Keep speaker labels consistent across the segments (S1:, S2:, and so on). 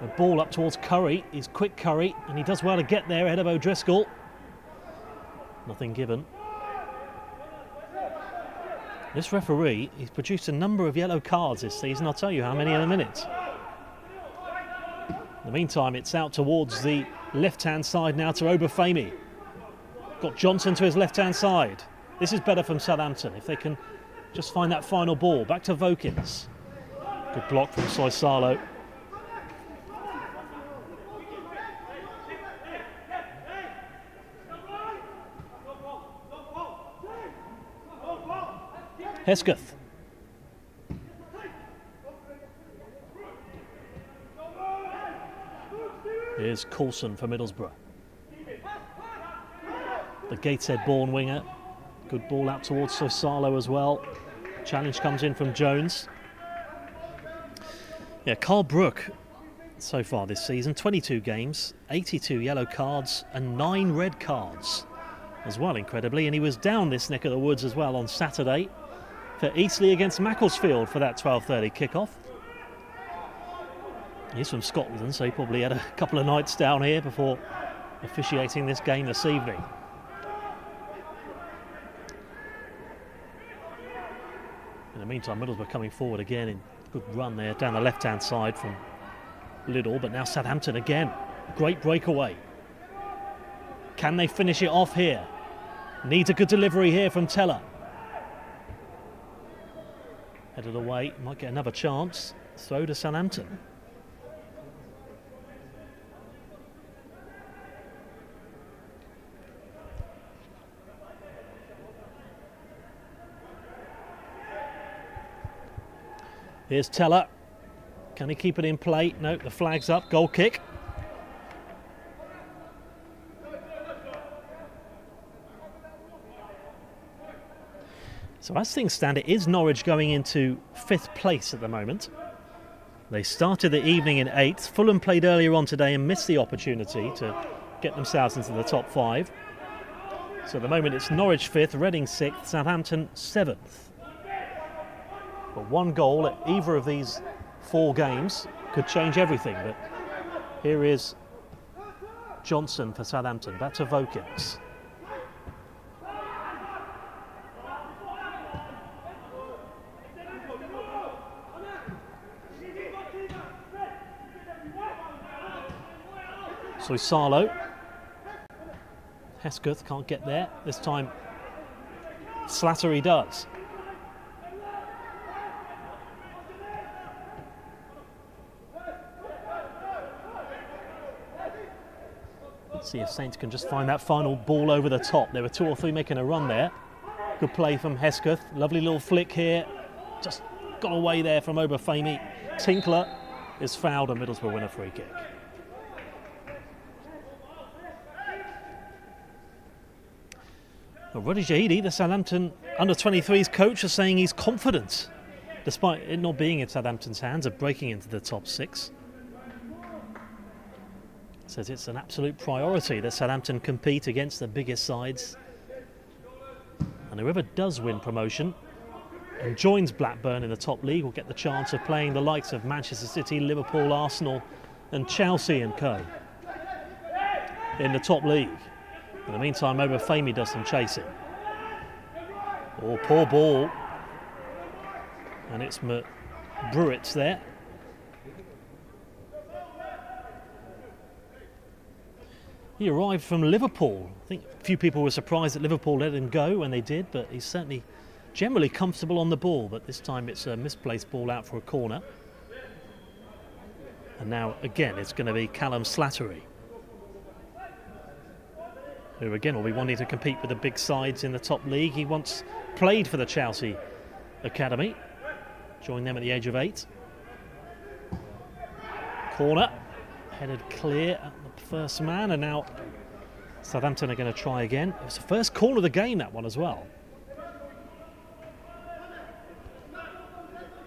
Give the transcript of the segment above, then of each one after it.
S1: The ball up towards Curry. He's quick Curry, and he does well to get there ahead of O'Driscoll. Nothing given. This referee, he's produced a number of yellow cards this season. I'll tell you how many in a minute. In the meantime, it's out towards the left-hand side now to Obafemi. Got Johnson to his left-hand side. This is better from Southampton if they can just find that final ball. Back to Vokins. Good block from Soisalo. Hesketh. Here's Coulson for Middlesbrough. The Gateshead-born winger. Good ball out towards Soisalo as well. Challenge comes in from Jones. Yeah, Carl Brook so far this season, 22 games, 82 yellow cards and 9 red cards as well, incredibly. And he was down this neck of the woods as well on Saturday for Eastleigh against Macclesfield for that 12:30 kickoff. He's from Scotland, so he probably had a couple of nights down here before officiating this game this evening. In the meantime, Middlesbrough coming forward again in good run there down the left-hand side from Liddell, but now Southampton again. Great breakaway. Can they finish it off here? Needs a good delivery here from Teller. Headed away, might get another chance. Throw to Southampton. Here's Teller. Can he keep it in play? No, the flag's up. Goal kick. So as things stand, it is Norwich going into 5th place at the moment. They started the evening in 8th. Fulham played earlier on today and missed the opportunity to get themselves into the top 5. So at the moment it's Norwich 5th, Reading 6th, Southampton 7th. But one goal at either of these 4 games could change everything. But here is Johnson for Southampton. Back to Vokins. Soisalo. Hesketh can't get there. This time Slattery does. Let's see if Saints can just find that final ball over the top. There were 2 or 3 making a run there. Good play from Hesketh. Lovely little flick here. Just got away there from Obafemi. Tinkler is fouled and Middlesbrough win a free kick. Well, Roddy Jahidi, the Southampton under-23s coach, is saying he's confident, despite it not being in Southampton's hands, of breaking into the top 6. Says it's an absolute priority that Southampton compete against the biggest sides. And whoever does win promotion and joins Blackburn in the top league will get the chance of playing the likes of Manchester City, Liverpool, Arsenal and Chelsea and co. in the top league. In the meantime, Obafemi does some chasing. Oh, poor ball. And it's Bruitts there. He arrived from Liverpool. I think a few people were surprised that Liverpool let him go when they did, but he's certainly generally comfortable on the ball. But this time it's a misplaced ball out for a corner. And now again it's going to be Callum Slattery, who again will be wanting to compete with the big sides in the top league. He once played for the Chelsea Academy, joined them at the age of 8. Corner, headed clear at the first man, and now Southampton are going to try again. It was the first corner of the game, that one as well.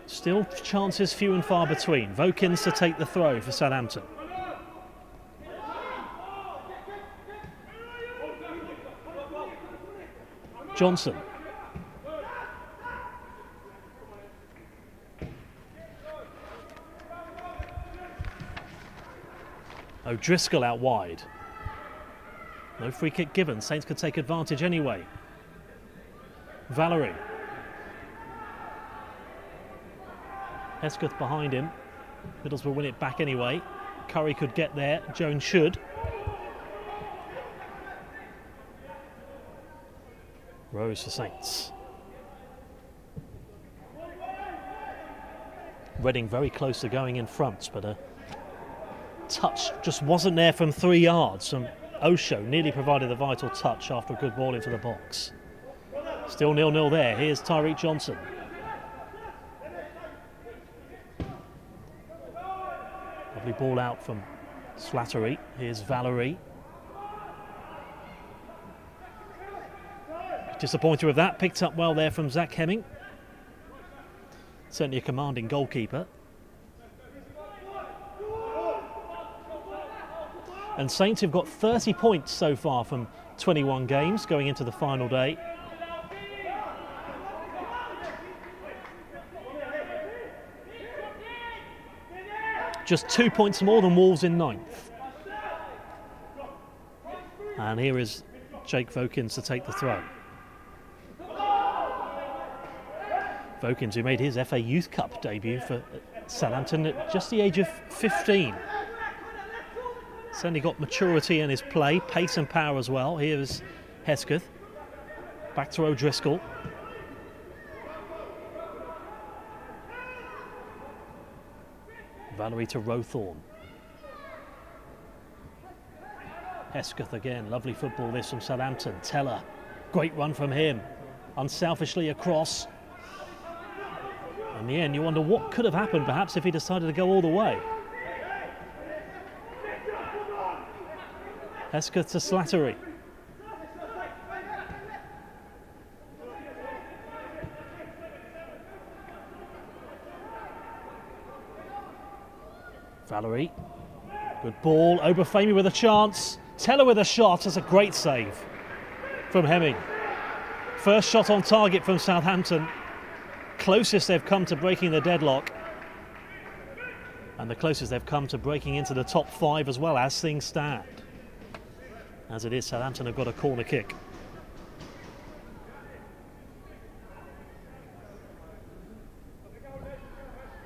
S1: Still chances few and far between. Vokins to take the throw for Southampton. Johnson. O'Driscoll out wide. No free kick given. Saints could take advantage anyway. Valerie. Hesketh behind him. Middlesbrough win it back anyway. Curry could get there. Jones should. Rose for Saints. Reading very close to going in front, but a touch just wasn't there from 3 yards. From Osho nearly provided the vital touch after a good ball into the box. Still 0-0 there. Here's Tyreek Johnson. Lovely ball out from Slattery. Here's Valerie. Disappointed with that. Picked up well there from Zach Hemming. Certainly a commanding goalkeeper. And Saints have got 30 points so far from 21 games going into the final day. Just 2 points more than Wolves in 9th. And here is Jake Vokins to take the throw. Vokins, who made his FA Youth Cup debut for Southampton at just the age of 15. Certainly got maturity in his play, pace and power as well. Here is Hesketh. Back to O'Driscoll. Valerie to Rowthorne. Hesketh again, lovely football this from Southampton. Teller, great run from him. Unselfishly across. In the end, you wonder what could have happened perhaps if he decided to go all the way. Hesketh to Slattery. Valerie, good ball. Obafemi with a chance. Teller with a shot. That's a great save from Hemming. First shot on target from Southampton. Closest they've come to breaking the deadlock. And the closest they've come to breaking into the top 5 as well as things stand. As it is, Southampton have got a corner kick.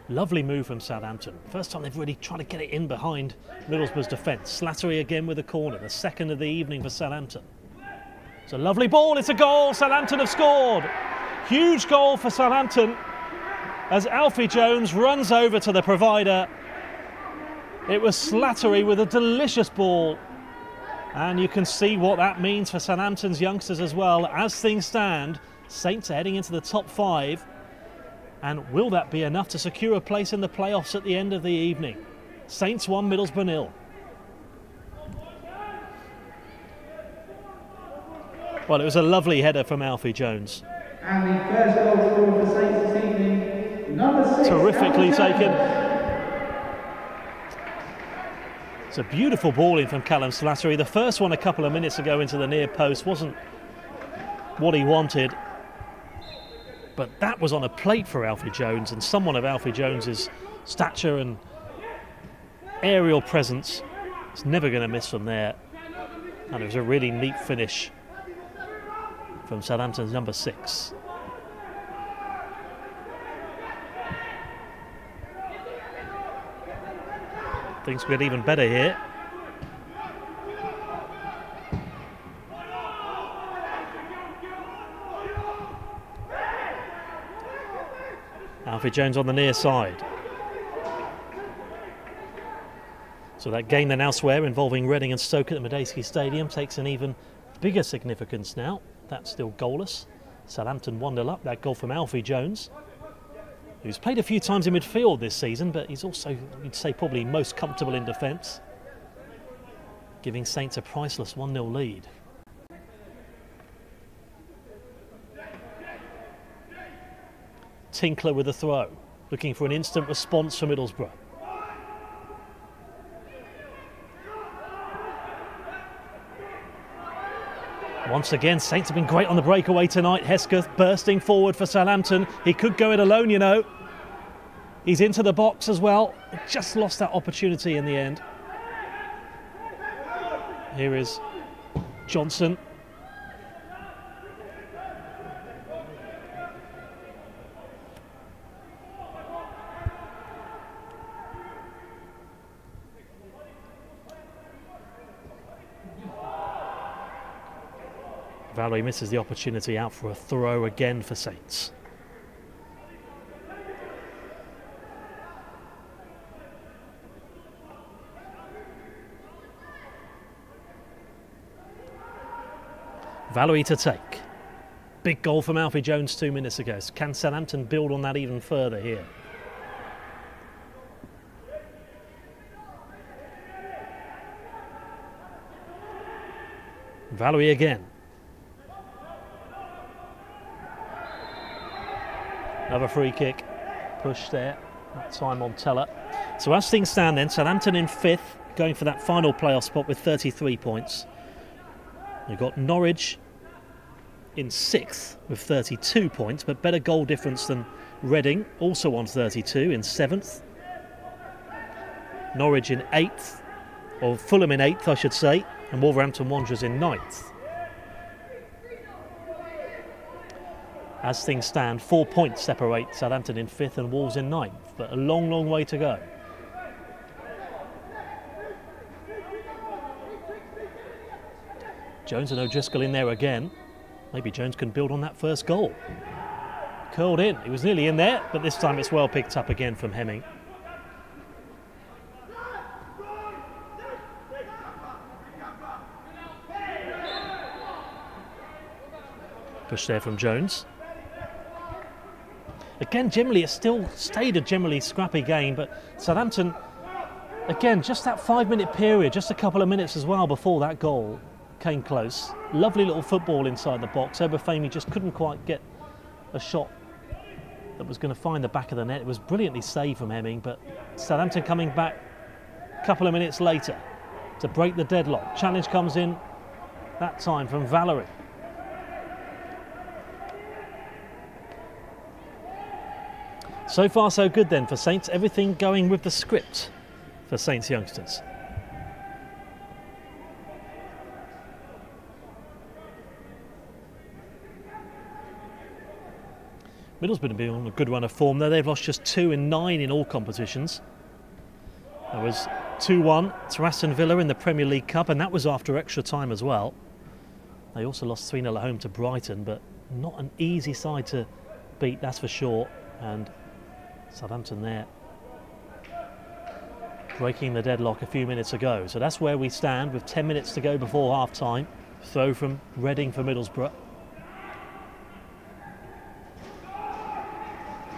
S1: Lovely move from Southampton. First time they've really tried to get it in behind Middlesbrough's defence. Slattery again with a corner, the second of the evening for Southampton. It's a lovely ball, it's a goal, Southampton have scored. Huge goal for Southampton as Alfie Jones runs over to the provider. It was Slattery with a delicious ball. And you can see what that means for Southampton's youngsters as well. As things stand, Saints are heading into the top 5. And will that be enough to secure a place in the playoffs at the end of the evening? Saints 1, Middlesbrough 0. Well, it was a lovely header from Alfie Jones.
S2: And the first goal scored for Saints this evening, number 6.
S1: Terrifically taken. It's a beautiful ball in from Callum Slattery. The first one a couple of minutes ago into the near post wasn't what he wanted. But that was on a plate for Alfie Jones, and someone of Alfie Jones's stature and aerial presence is never going to miss from there. And it was a really neat finish from Southampton's number 6. Things get even better here. Alfie Jones on the near side. So that game then elsewhere involving Reading and Stoke at the Medeski Stadium takes an even bigger significance now. That's still goalless. Southampton 1-0 up. That goal from Alfie Jones, who's played a few times in midfield this season, but he's also, you'd say, probably most comfortable in defence, giving Saints a priceless 1-0 lead. Tinkler with a throw, looking for an instant response for Middlesbrough. Once again, Saints have been great on the breakaway tonight. Hesketh bursting forward for Southampton. He could go it alone, you know. He's into the box as well. Just lost that opportunity in the end. Here is Johnson. Valerie misses the opportunity out for a throw again for Saints. Valerie to take. Big goal from Alfie Jones 2 minutes ago. Can Southampton build on that even further here? Valerie again. Another free kick. Push there. That time on Teller. So as things stand then, Southampton in 5th, going for that final playoff spot with 33 points. We've got Norwich in 6th with 32 points, but better goal difference than Reading, also on 32 in 7th. Norwich in 8th, or Fulham in 8th I should say, and Wolverhampton Wanderers in 9th. As things stand, 4 points separate Southampton in 5th and Wolves in 9th, but a long, long way to go. Jones and O'Driscoll in there again. Maybe Jones can build on that first goal. Curled in, he was nearly in there, but this time it's well picked up again from Hemming. Push there from Jones. Again, generally, it's still stayed a generally scrappy game, but Southampton, again, just that 5-minute period, just a couple of minutes as well before that goal came close. Lovely little football inside the box. Obafemi just couldn't quite get a shot that was going to find the back of the net. It was brilliantly saved from Hemming, but Southampton coming back a couple of minutes later to break the deadlock. Challenge comes in that time from Valerie. So far so good then for Saints, everything going with the script for Saints youngsters. Middlesbrough have been on a good run of form though. They've lost just 2 in 9 in all competitions. There was 2-1 to Aston Villa in the Premier League Cup, and that was after extra time as well. They also lost 3-0 at home to Brighton, but not an easy side to beat, that's for sure. And Southampton there breaking the deadlock a few minutes ago. So that's where we stand with 10 minutes to go before half time. Throw from Reading for Middlesbrough.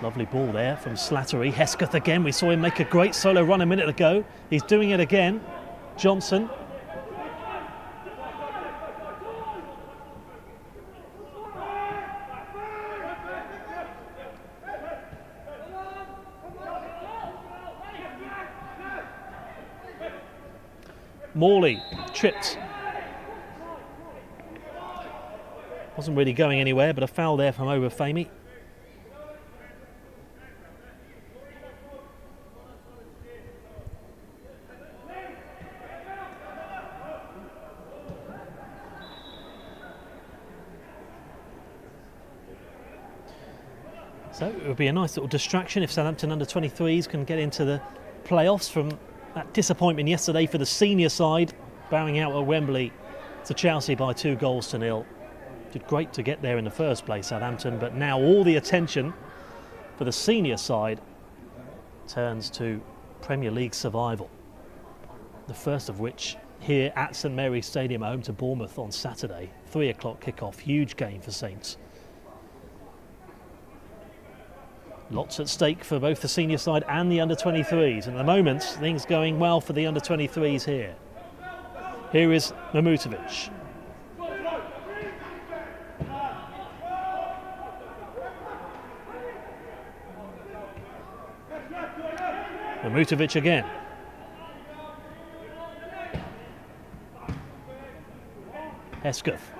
S1: Lovely ball there from Slattery. Hesketh again. We saw him make a great solo run a minute ago. He's doing it again. Johnson. Morley tripped. Wasn't really going anywhere, but a foul there from Obafemi. So it would be a nice little distraction if Southampton under-23s can get into the playoffs from that disappointment yesterday for the senior side, bowing out at Wembley to Chelsea by 2-0. Did great to get there in the first place, Southampton, but now all the attention for the senior side turns to Premier League survival. The first of which here at St Mary's Stadium, home to Bournemouth on Saturday. 3 o'clock kickoff, huge game for Saints. Lots at stake for both the senior side and the under-23s. And at the moment, things going well for the under-23s here. Here is Mamutovic. Mamutovic again. Hesketh.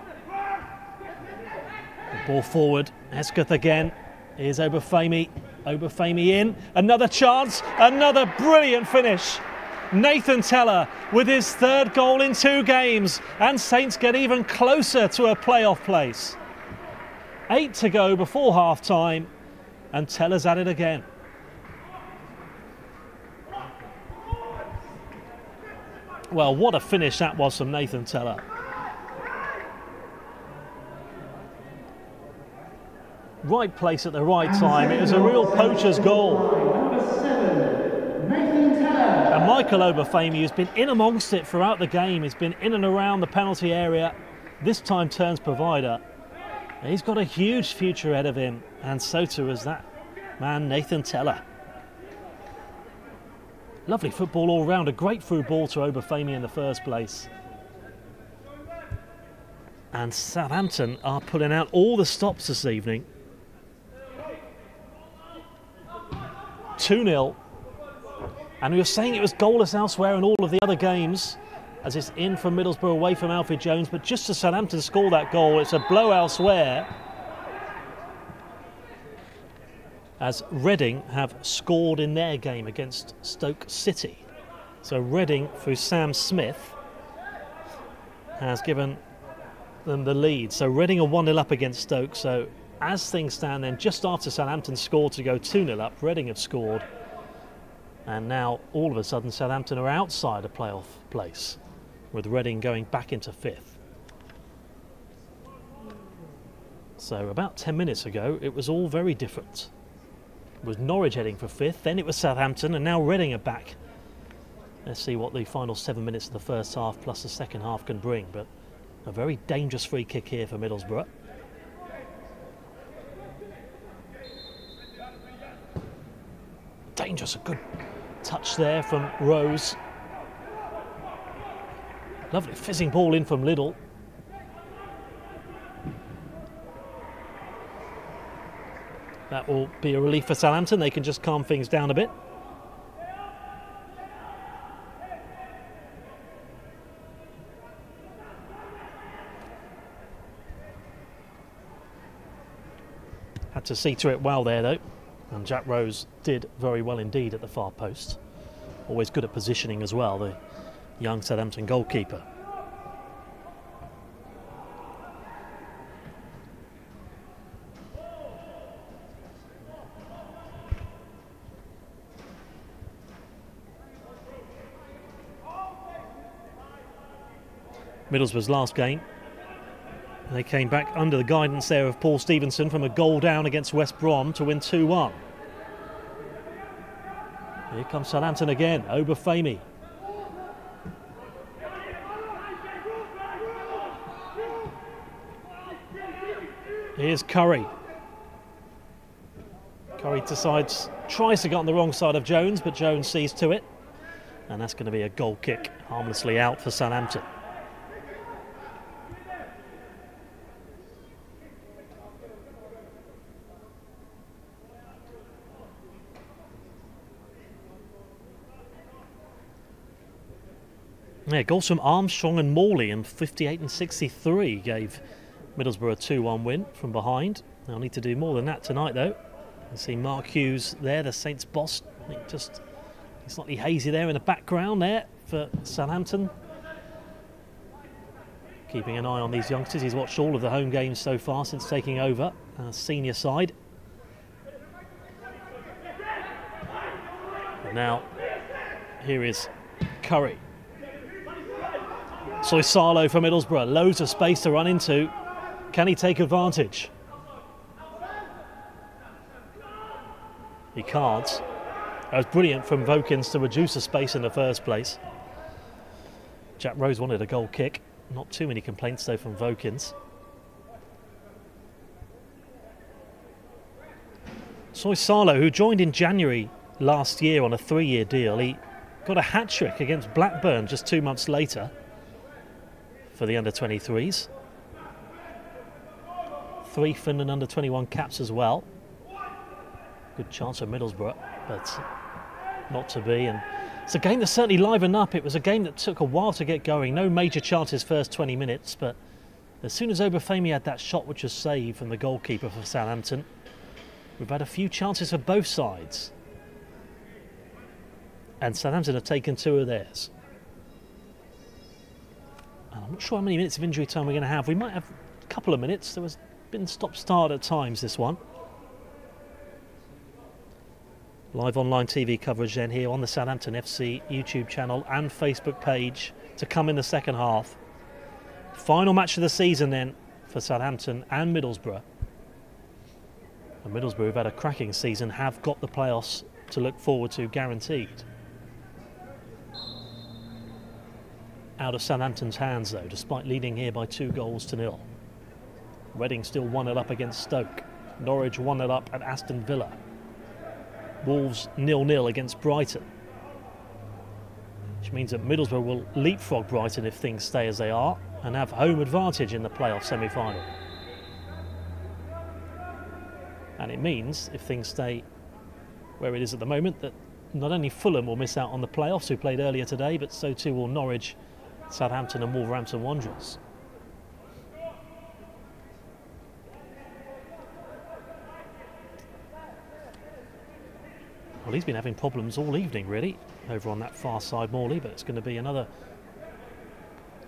S1: The ball forward. Hesketh again. Here's Obafemi. Obafemi in. Another chance. Another brilliant finish Nathan Teller with his third goal in 2 games, and Saints get even closer to a playoff place. 8 to go before half-time, and Teller's at it again. Well, what a finish that was from Nathan Teller. Right place at the right time. It was a real poacher's goal. And Michael Obafemi, who's been in amongst it throughout the game, he's been in and around the penalty area, this time turns provider. He's got a huge future ahead of him, and so too is that man Nathan Teller. Lovely football all round, a great through ball to Obafemi in the first place. And Southampton are pulling out all the stops this evening. 2-0. And we were saying it was goalless elsewhere in all of the other games, as it's in from Middlesbrough away from Alfred Jones, but just as Southampton score that goal, it's a blow elsewhere, as Reading have scored in their game against Stoke City. So Reading, through Sam Smith, has given them the lead. So Reading are 1-0 up against Stoke. So as things stand then, just after Southampton scored to go 2-0 up, Reading have scored. And now, all of a sudden, Southampton are outside a playoff place, with Reading going back into 5th. So about 10 minutes ago, it was all very different. It was Norwich heading for 5th, then it was Southampton, and now Reading are back. Let's see what the final 7 minutes of the first half plus the second half can bring, but a very dangerous free kick here for Middlesbrough. Dangerous, a good touch there from Rose. Lovely fizzing ball in from Liddell. That will be a relief for Southampton. They can just calm things down a bit. Had to see to it well there though. And Jack Rose did very well indeed at the far post. Always good at positioning as well, the young Southampton goalkeeper. Middlesbrough's last game. And they came back under the guidance there of Paul Stevenson from a goal down against West Brom to win 2-1. Here comes Southampton again, Obafemi. Here's Curry. Curry tries to get on the wrong side of Jones, but Jones sees to it. And that's going to be a goal kick, harmlessly out for Southampton. Yeah, goals from Armstrong and Morley in 58 and 63 gave Middlesbrough a 2-1 win from behind. They'll need to do more than that tonight though. You see Mark Hughes there, the Saints boss, just slightly hazy there in the background there for Southampton. Keeping an eye on these youngsters. He's watched all of the home games so far since taking over senior side. And now here is Curry. Soisalo for Middlesbrough, loads of space to run into. Can he take advantage? He can't. That was brilliant from Vokins to reduce the space in the first place. Jack Rose wanted a goal kick. Not too many complaints though from Vokins. Soisalo, who joined in January last year on a 3-year deal, he got a hat-trick against Blackburn just 2 months later for the under-23s. 3 Finland under-21 caps as well. Good chance for Middlesbrough, but not to be. And it's a game that certainly livened up. It was a game that took a while to get going. No major chances first 20 minutes, but as soon as Obafemi had that shot, which was saved from the goalkeeper for Southampton, we've had a few chances for both sides. And Southampton have taken 2 of theirs. And I'm not sure how many minutes of injury time we're going to have. We might have a couple of minutes. There was been stop-start at times, this one. Live online TV coverage then here on the Southampton FC YouTube channel and Facebook page to come in the second half. Final match of the season then for Southampton and Middlesbrough. And Middlesbrough, who've had a cracking season, have got the playoffs to look forward to, guaranteed. Out of Southampton's hands though, despite leading here by 2-0. Reading still 1-0 up against Stoke. Norwich 1-0 up at Aston Villa. Wolves 0-0 against Brighton. Which means that Middlesbrough will leapfrog Brighton if things stay as they are and have home advantage in the playoff semi-final. And it means, if things stay where it is at the moment, that not only Fulham will miss out on the playoffs, who played earlier today, but so too will Norwich, Southampton and Wolverhampton Wanderers. Well, he's been having problems all evening, really, over on that far side, Morley, but it's going to be another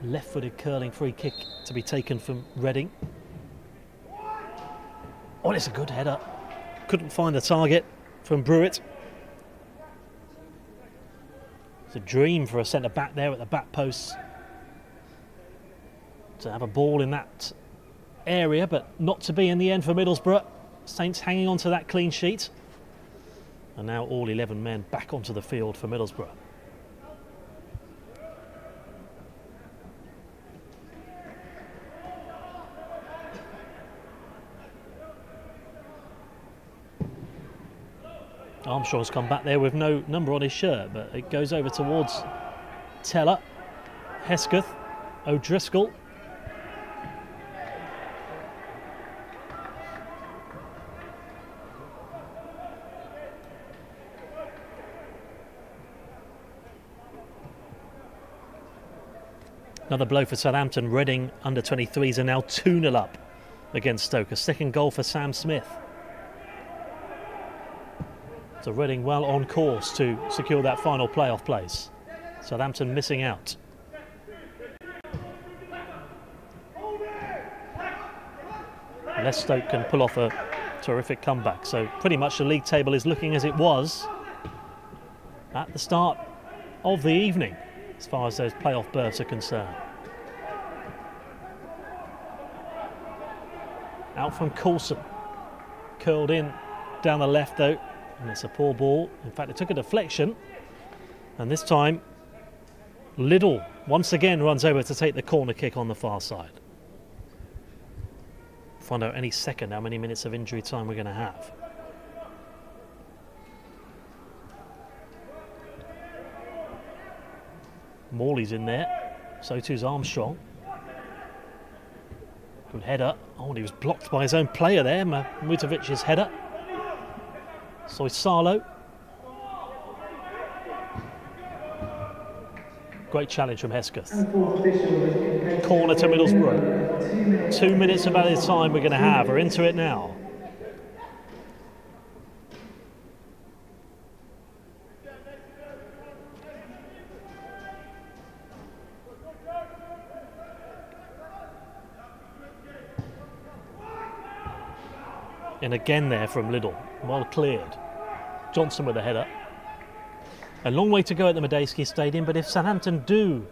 S1: left-footed curling free kick to be taken from Reading. Oh, it's a good header. Couldn't find the target from Brewitt. It's a dream for a centre-back there at the back post to have a ball in that area, but not to be in the end for Middlesbrough. Saints hanging on to that clean sheet. And now all 11 men back onto the field for Middlesbrough. Armstrong's come back there with no number on his shirt, but it goes over towards Teller, Hesketh, O'Driscoll. Another blow for Southampton. Reading under 23s are now 2-0 up against Stoke. A second goal for Sam Smith. So Reading well on course to secure that final playoff place. Southampton missing out. Unless Stoke can pull off a terrific comeback. So pretty much the league table is looking as it was at the start of the evening, as far as those playoff berths are concerned. Out from Coulson. Curled in down the left though, and it's a poor ball. In fact, it took a deflection, and this time Liddell once again runs over to take the corner kick on the far side. Find out any second how many minutes of injury time we're going to have. Morley's in there, so too's Armstrong. Good header. Oh, and he was blocked by his own player there, Mutovic's header. Soisalo. Great challenge from Hesketh. Corner to Middlesbrough. 2 minutes of added time we're going to have. We're into it now. And again there from Liddell, well cleared. Johnson with a header. A long way to go at the Medeski Stadium, but if Southampton do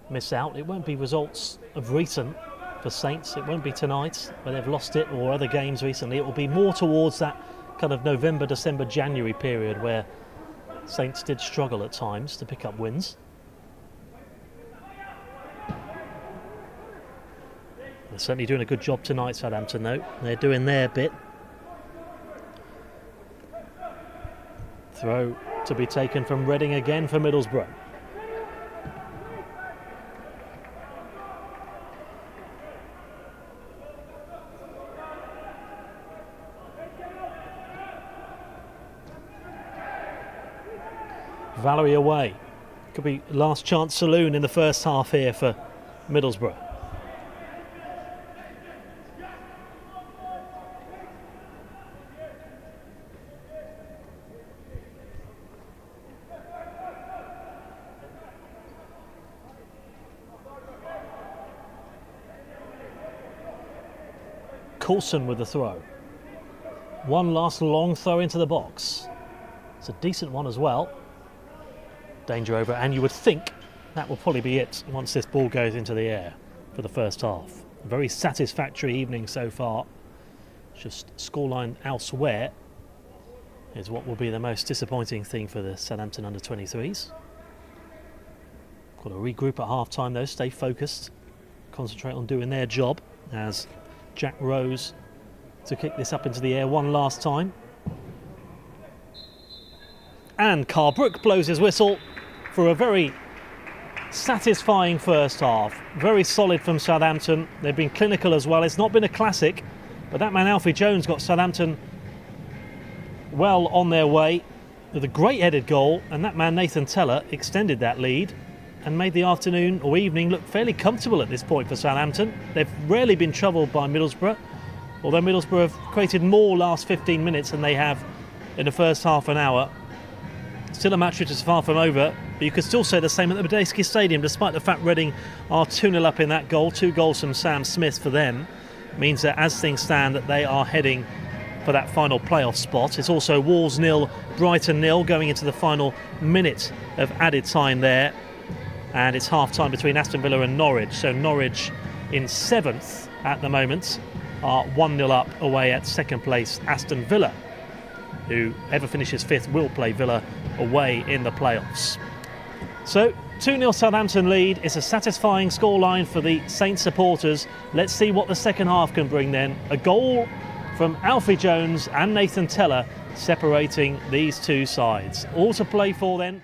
S1: miss out, it won't be results of recent for Saints. It won't be tonight, where they've lost it, or other games recently. It will be more towards that kind of November, December, January period where Saints did struggle at times to pick up wins. They're certainly doing a good job tonight, Southampton, though. They're doing their bit. Throw to be taken from Reading again for Middlesbrough. Valerie away. Could be last chance saloon in the first half here for Middlesbrough. Coulson with the throw. One last long throw into the box. It's a decent one as well. Danger over, and you would think that will probably be it once this ball goes into the air for the first half. A very satisfactory evening so far. Just scoreline elsewhere is what will be the most disappointing thing for the Southampton under-23s. Got to regroup at half-time though, stay focused, concentrate on doing their job as Jack Rose to kick this up into the air one last time. And Carl Brook blows his whistle for a very satisfying first half. Very solid from Southampton. They've been clinical as well. It's not been a classic, but that man Alfie Jones got Southampton well on their way with a great headed goal, and that man Nathan Teller extended that lead and made the afternoon or evening look fairly comfortable at this point for Southampton. They've rarely been troubled by Middlesborough, although Middlesbrough have created more last 15 minutes than they have in the first half an hour. Still a match which is far from over, but you could still say the same at the Medeski Stadium, despite the fact Reading are 2-0 up in that goal. 2 goals from Sam Smith for them means that as things stand that they are heading for that final playoff spot. It's also Wolves 0, Brighton 0 going into the final minute of added time there, and it's half time between Aston Villa and Norwich. So Norwich in 7th at the moment are 1-0 up away at second place Aston Villa. Whoever finishes 5th will play Villa away in the playoffs. So 2-0 Southampton lead. It's a satisfying scoreline for the Saints supporters. Let's see what the second half can bring then. A goal from Alfie Jones and Nathan Teller separating these two sides. All to play for then.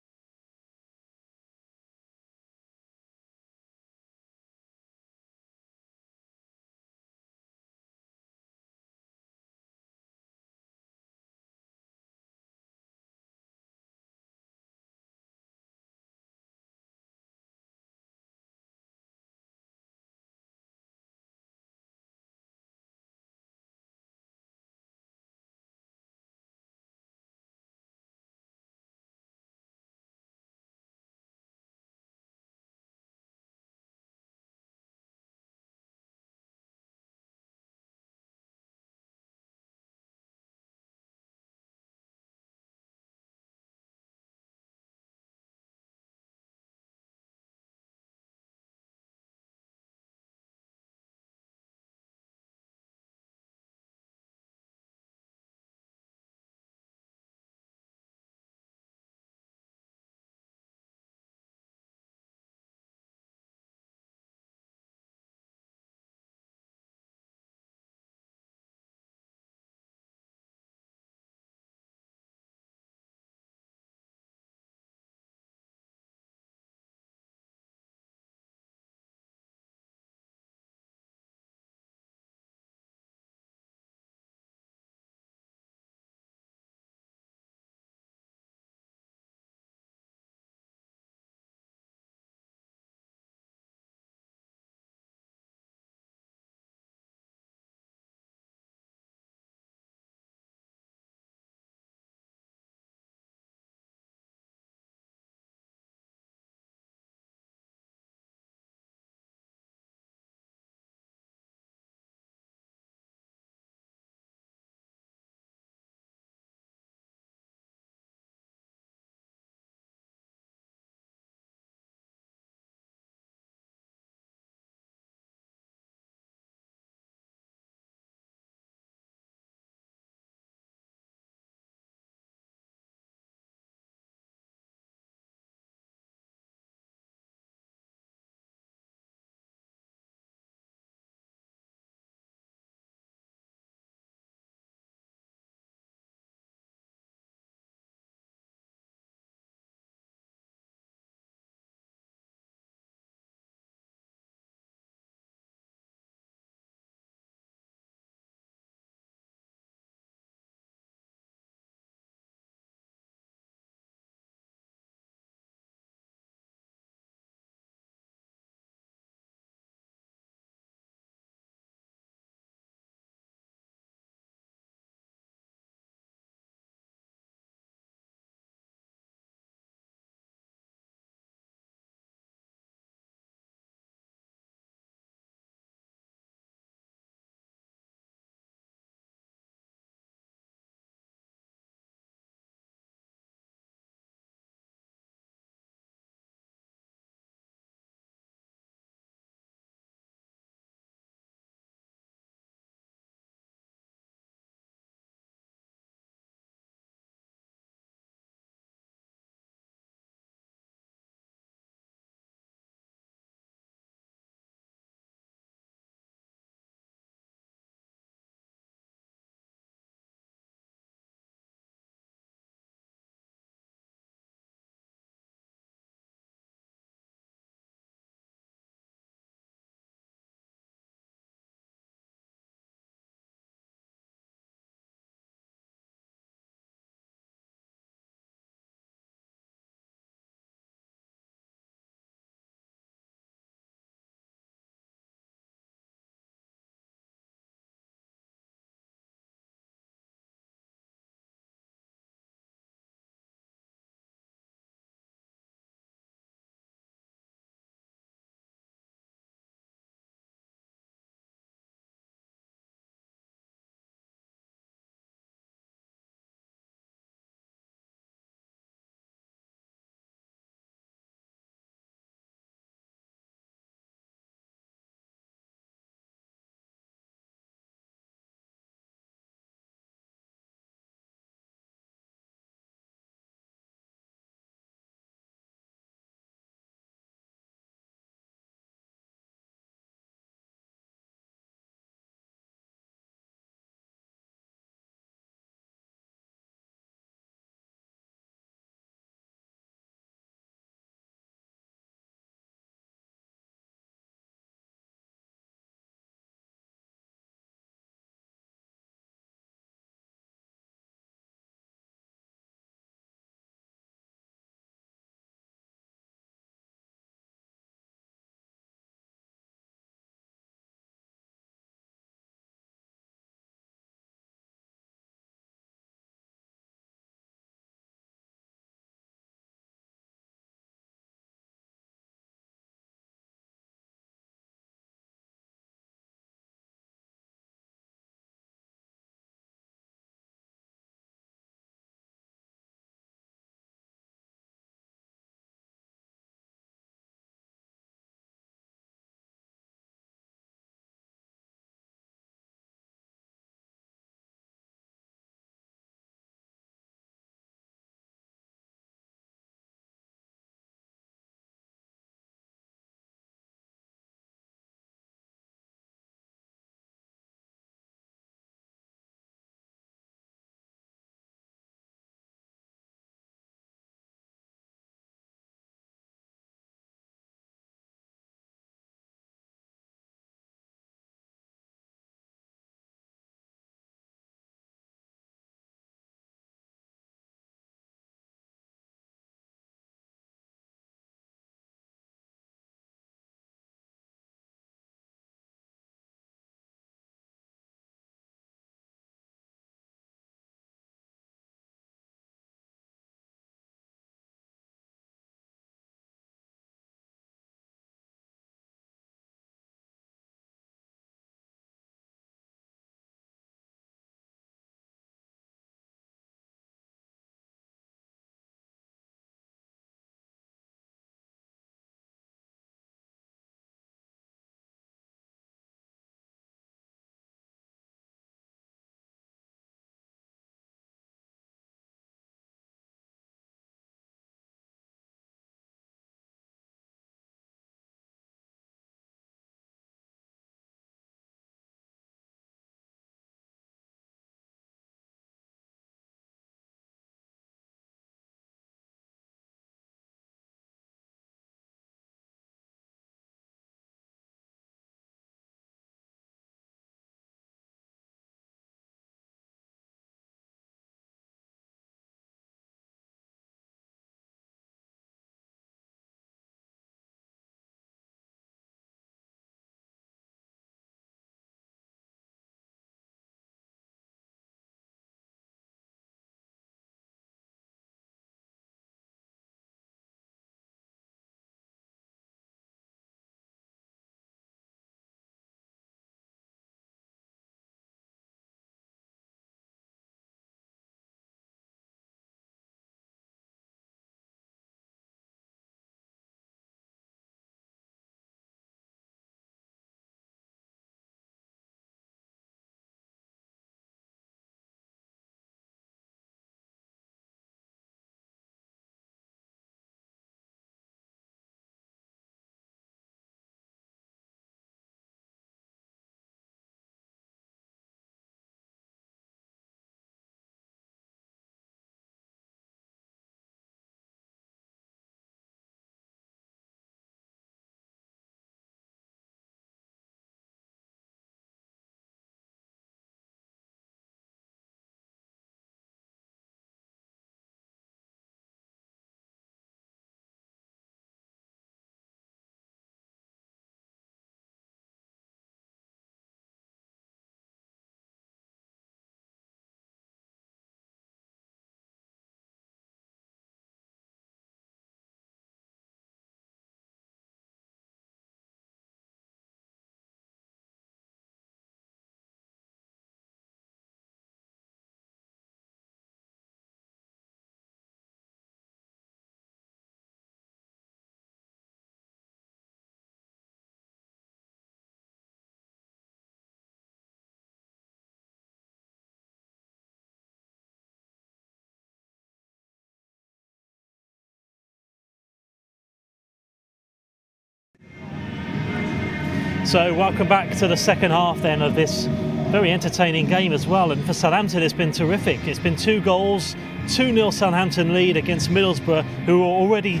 S1: So welcome back to the second half then of this very entertaining game as well, and for Southampton it's been terrific. It's been 2 goals, 2-0 Southampton lead against Middlesbrough, who are already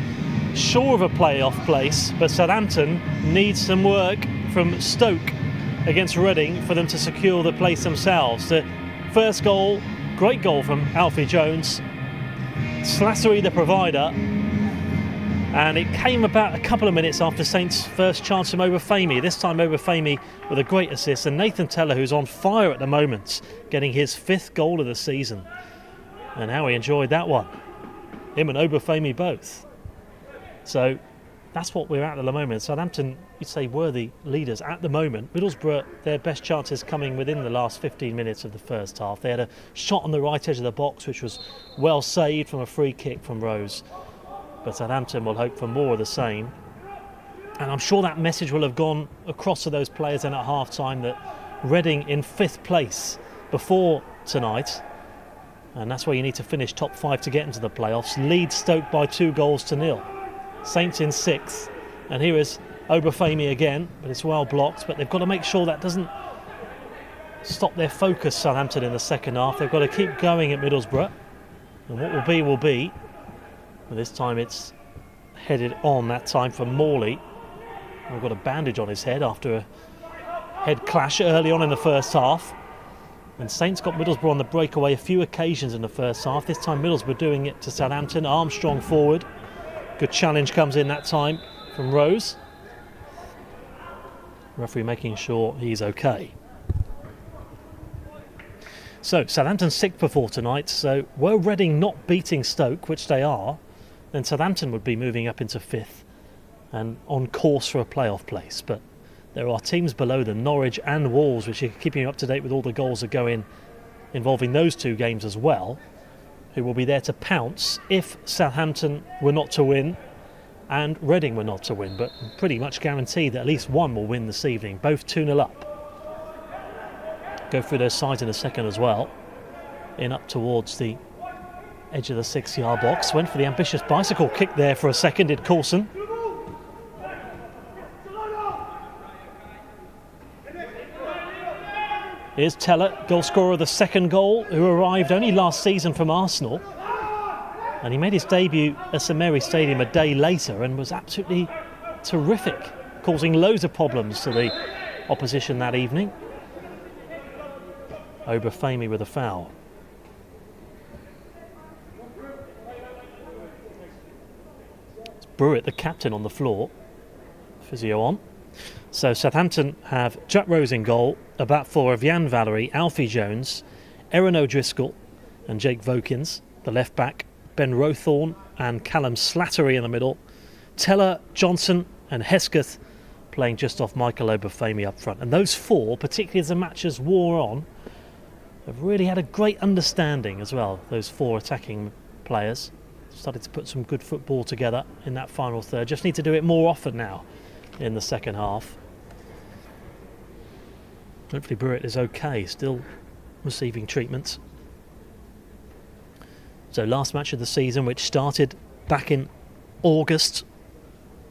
S1: sure of a playoff place, but Southampton needs some work from Stoke against Reading for them to secure the place themselves. The first goal, great goal from Alfie Jones, Slattery the provider, and it came about a couple of minutes after Saints' first chance from Obafemi. This time Obafemi with a great assist, and Nathan Teller, who's on fire at the moment, getting his 5th goal of the season. And how he enjoyed that one. Him and Obafemi both. So that's what we're at the moment. Southampton, you'd say, were the leaders at the moment. Middlesbrough, their best chances coming within the last 15 minutes of the first half. They had a shot on the right edge of the box, which was well saved from a free kick from Rose. But Southampton will hope for more of the same. And I'm sure that message will have gone across to those players then at half-time that Reading in 5th place before tonight. And that's where you need to finish top 5 to get into the playoffs. Lead Stoke by 2-0. Saints in 6th. And here is Obafemi again, but it's well blocked. But they've got to make sure that doesn't stop their focus, Southampton, in the second half. They've got to keep going at Middlesbrough. And what will be, will be. But this time it's headed on, that time from Morley. We've got a bandage on his head after a head clash early on in the first half. And Saints got Middlesbrough on the breakaway a few occasions in the first half. This time Middlesbrough doing it to Southampton. Armstrong forward. Good challenge comes in that time from Rose. Referee making sure he's okay. So Southampton 6th before tonight. So were Reading not beating Stoke, which they are, then Southampton would be moving up into 5th and on course for a playoff place. But there are teams below them, Norwich and Wolves, which are keeping you up to date with all the goals that go in involving those 2 games as well, who will be there to pounce if Southampton were not to win and Reading were not to win. But pretty much guaranteed that at least one will win this evening, both 2-0 up. Go through their sides in a second as well. In up towards the edge of the 6-yard box. Went for the ambitious bicycle kick there for a second, did Coulson. Here's Teller, goal scorer of the second goal, who arrived only last season from Arsenal. And he made his debut at St Mary's Stadium a day later and was absolutely terrific, causing loads of problems to the opposition that evening. Obafemi with a foul. Brewitt, the captain, on the floor. Physio on. So Southampton have Jack Rose in goal, a back four of Jan Valery, Alfie Jones, Erin O'Driscoll and Jake Vokins, the left back, Ben Rowthorne and Callum Slattery in the middle, Teller, Johnson and Hesketh playing just off Michael Obafemi up front. And those 4, particularly as the matches wore on, have really had a great understanding as well, those 4 attacking players. Started to put some good football together in that final third. Just need to do it more often now in the second half. Hopefully Brewitt is okay, still receiving treatment. So last match of the season, which started back in August,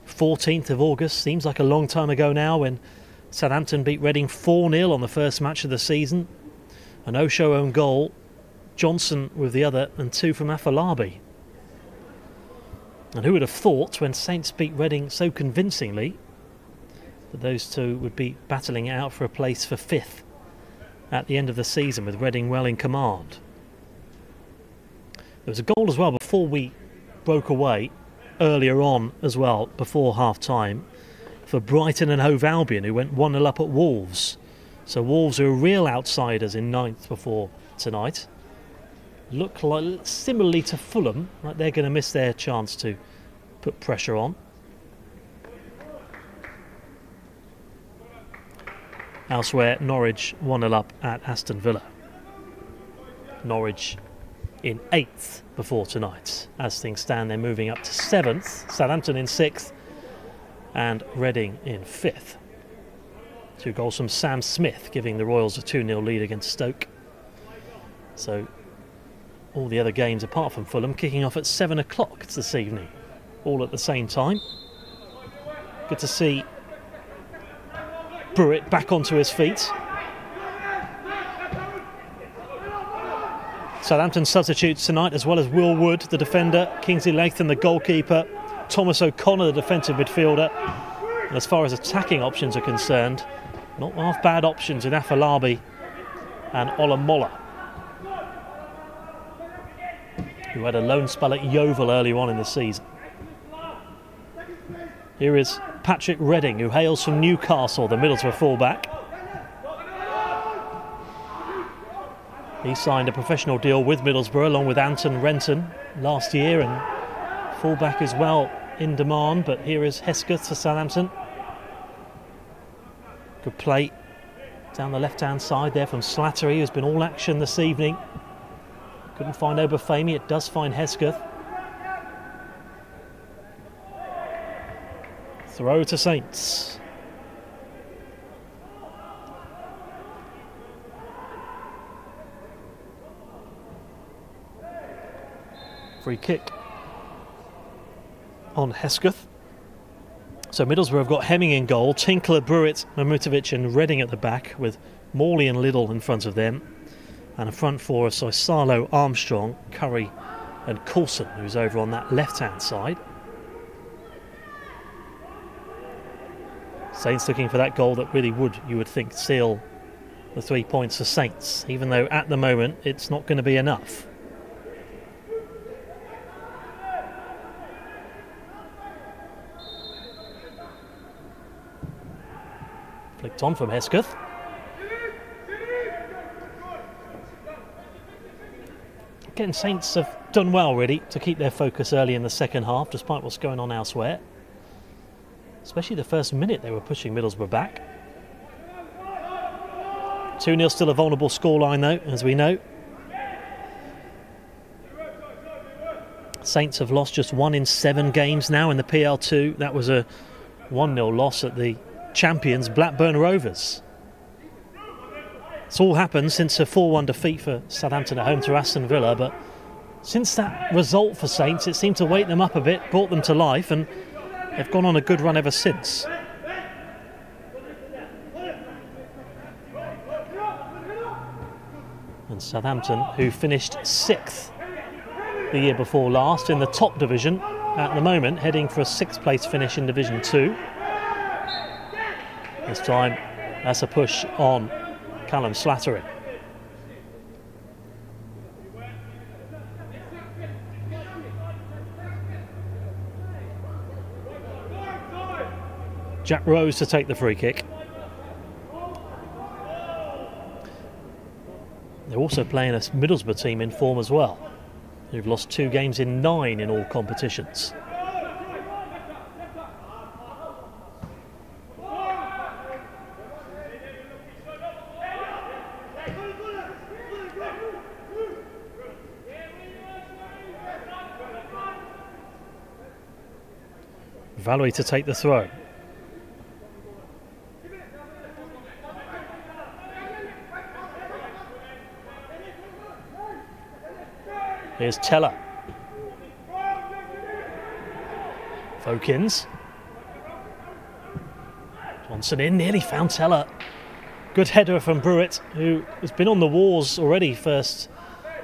S1: 14th of August, seems like a long time ago now, when Southampton beat Reading 4-0 on the first match of the season. An Osho own goal, Johnson with the other, and 2 from Afolabi. And who would have thought, when Saints beat Reading so convincingly, that those 2 would be battling it out for a place for 5th at the end of the season, with Reading well in command. There was a goal as well before we broke away, earlier on as well, before half-time, for Brighton and Hove Albion, who went 1-0 up at Wolves. So Wolves are real outsiders in 9th before tonight. Look like, similarly to Fulham, like they're going to miss their chance to put pressure on. Elsewhere, Norwich 1-0 up at Aston Villa. Norwich in 8th before tonight. As things stand, they're moving up to 7th. Southampton in 6th and Reading in 5th. 2 goals from Sam Smith, giving the Royals a 2-0 lead against Stoke. So all the other games, apart from Fulham, kicking off at 7 o'clock this evening, all at the same time. Good to see Brewitt back onto his feet. Southampton substitutes tonight, as well as Will Wood, the defender, Kingsley Latham, the goalkeeper, Thomas O'Connor, the defensive midfielder. And as far as attacking options are concerned, not half bad options with Afolabi and Olamola, who had a loan spell at Yeovil earlier on in the season. Here is Patrick Redding, who hails from Newcastle, the Middlesbrough fullback. He signed a professional deal with Middlesbrough along with Anton Renton last year, and fullback as well in demand. But here is Hesketh for Southampton. Good play down the left-hand side there from Slattery, who's been all action this evening. Couldn't find Obafemi, it does find Hesketh. Throw to Saints. Free kick on Hesketh. So Middlesbrough have got Hemming in goal, Tinkler, Brewitt, Mamutovic and Redding at the back, with Morley and Liddell in front of them. And a front four of Soisalo, Armstrong, Curry and Coulson, who's over on that left-hand side. Saints looking for that goal that really would, you would think, seal the 3 points for Saints, even though at the moment it's not going to be enough. Flicked on from Hesketh. Again, Saints have done well, really, to keep their focus early in the second half, despite what's going on elsewhere. Especially the first minute, they were pushing Middlesbrough back. 2-0, still a vulnerable scoreline, though, as we know. Saints have lost just 1 in 7 games now in the PL2. That was a 1-0 loss at the champions Blackburn Rovers. It's all happened since a 4-1 defeat for Southampton at home to Aston Villa, but since that result for Saints, it seemed to wake them up a bit, brought them to life, and they've gone on a good run ever since. And Southampton, who finished 6th the year before last in the top division, at the moment heading for a 6th place finish in Division 2. This time, that's a push on Callum Slattery. Jack Rose to take the free kick. They're also playing a Middlesbrough team in form as well, who've lost 2 games in 9 in all competitions. Valerie to take the throw. Here's Teller. Fokins. Johnson in, nearly found Teller. Good header from Brewitt, who has been on the wars already first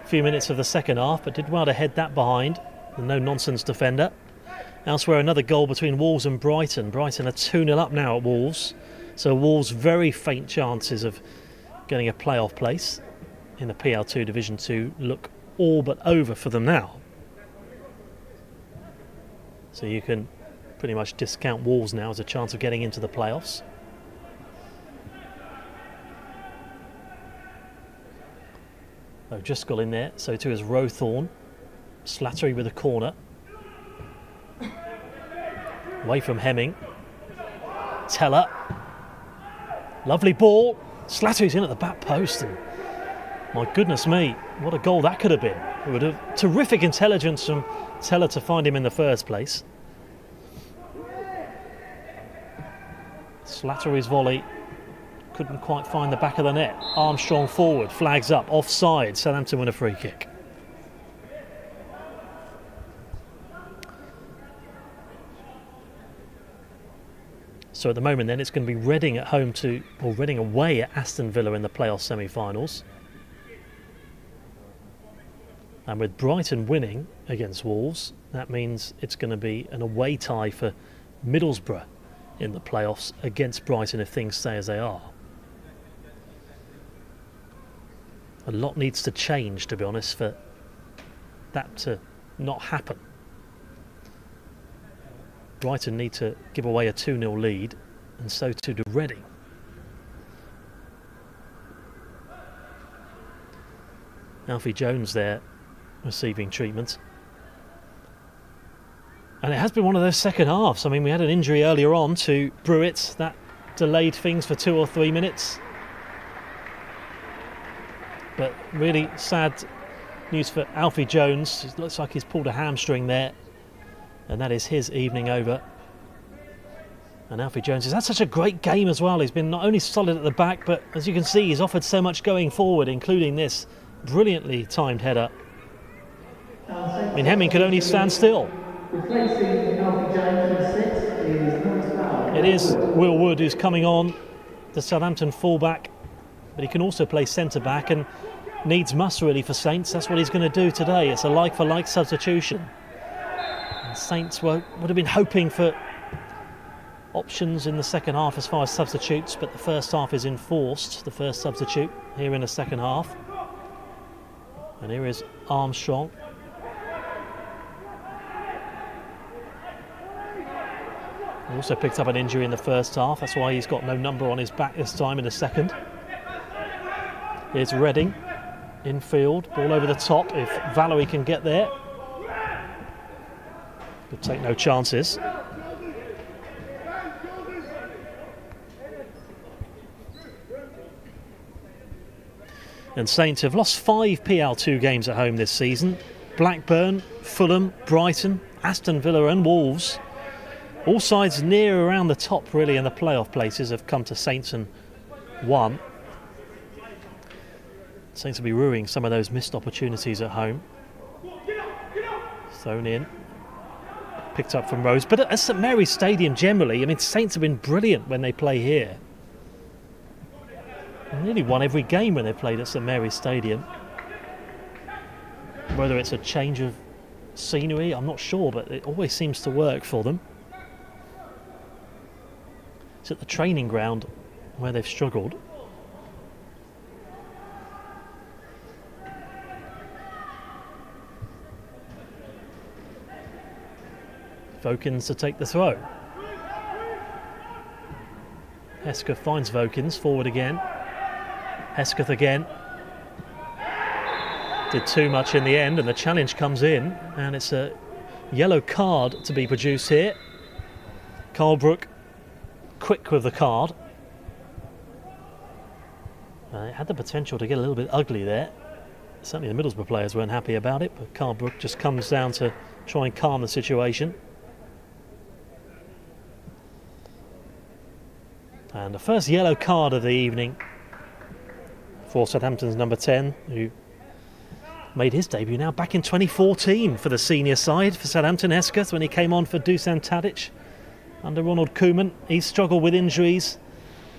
S1: few minutes of the second half, but did well to head that behind. The no-nonsense defender. Elsewhere, another goal between Wolves and Brighton. Brighton are 2-0 up now at Wolves. So Wolves' very faint chances of getting a playoff place in the PL2 Division 2 look all but over for them now. So you can pretty much discount Wolves now as a chance of getting into the playoffs. O'Driscoll in there, so too is Rowthorne. Slattery with a corner. Away from Hemming. Teller. Lovely ball. Slattery's in at the back post. And my goodness me, what a goal that could have been. It would have terrific intelligence from Teller to find him in the first place. Slattery's volley couldn't quite find the back of the net. Armstrong forward, flags up, offside. Southampton win a free kick. So at the moment then it's going to be Reading at home to, or Reading away at Aston Villa in the playoff semi-finals. And with Brighton winning against Wolves, that means it's going to be an away tie for Middlesbrough in the playoffs against Brighton if things stay as they are. A lot needs to change, to be honest, for that to not happen. Brighton need to give away a 2-0 lead, and so too do Reading. Alfie Jones there receiving treatment. And it has been one of those second halves. I mean, we had an injury earlier on to Brewitt. That delayed things for 2 or 3 minutes. But really sad news for Alfie Jones. It looks like he's pulled a hamstring there. And that is his evening over. And Alfie Jones has had such a great game as well. He's been not only solid at the back, but as you can see, he's offered so much going forward, including this brilliantly timed header. I mean, Hemming could only stand still. It is Will Wood who's coming on, the Southampton fullback, but he can also play centre-back and needs must really for Saints. That's what he's going to do today. It's a like-for-like substitution. And Saints would have been hoping for options in the second half as far as substitutes, but the first half is enforced, the first substitute here in the second half. And here is Armstrong. He also picked up an injury in the first half. That's why he's got no number on his back this time in the second. Here's Reading. Infield. Ball over the top if Valerie can get there. Could take no chances. And Saints have lost 5 PL2 games at home this season. Blackburn, Fulham, Brighton, Aston Villa and Wolves. All sides near around the top really in the playoff places have come to Saints and won. Saints will be ruining some of those missed opportunities at home. Thrown in. Picked up from Rose. But at St Mary's Stadium generally, I mean, Saints have been brilliant when they play here. They nearly won every game when they played at St Mary's Stadium. Whether it's a change of scenery, I'm not sure, but it always seems to work for them. It's at the training ground where they've struggled. Vokins to take the throw. Hesketh finds Vokins, forward again. Hesketh again. Did too much in the end and the challenge comes in and it's a yellow card to be produced here. Carlbrook quick with the card. It had the potential to get a little bit ugly there. Certainly the Middlesbrough players weren't happy about it, but Carlbrook just comes down to try and calm the situation. And the first yellow card of the evening for Southampton's number 10, who made his debut now back in 2014 for the senior side for Southampton, Hesketh, when he came on for Dusan Tadic under Ronald Koeman. He struggled with injuries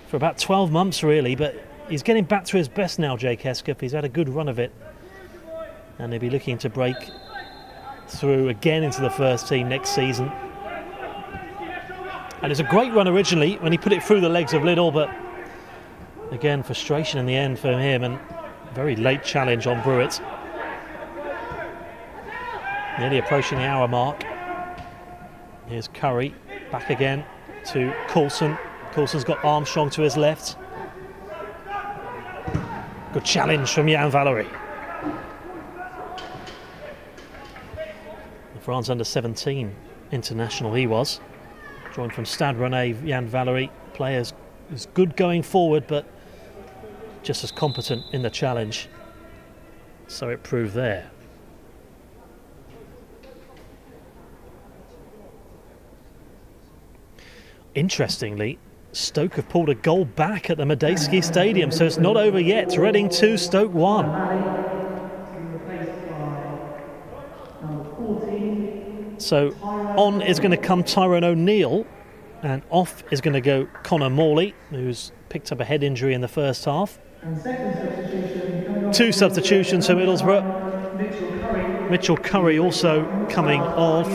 S1: for about 12 months really, but he's getting back to his best now, Jake Hesketh. He's had a good run of it and he'll be looking to break through again into the first team next season. And it's a great run originally when he put it through the legs of Liddell, but again frustration in the end for him and very late challenge on Brewitt. Nearly approaching the hour mark. Here's Curry back again to Coulson. Coulson's got Armstrong to his left. Good challenge from Jan Valery. The France under-17 international he was. Joined from Stade Rennais, Jan Valery. Players is good going forward, but just as competent in the challenge. So it proved there. Interestingly, Stoke have pulled a goal back at the Medeski Stadium, so it's not over yet. Reading 2, Stoke 1. So on is going to come Tyrone O'Neill And off is going to go Connor Morley, who's picked up a head injury in the first half.
S2: And second substitution, coming off
S1: 2 substitutions for Middlesbrough. Mitchell Curry also coming off.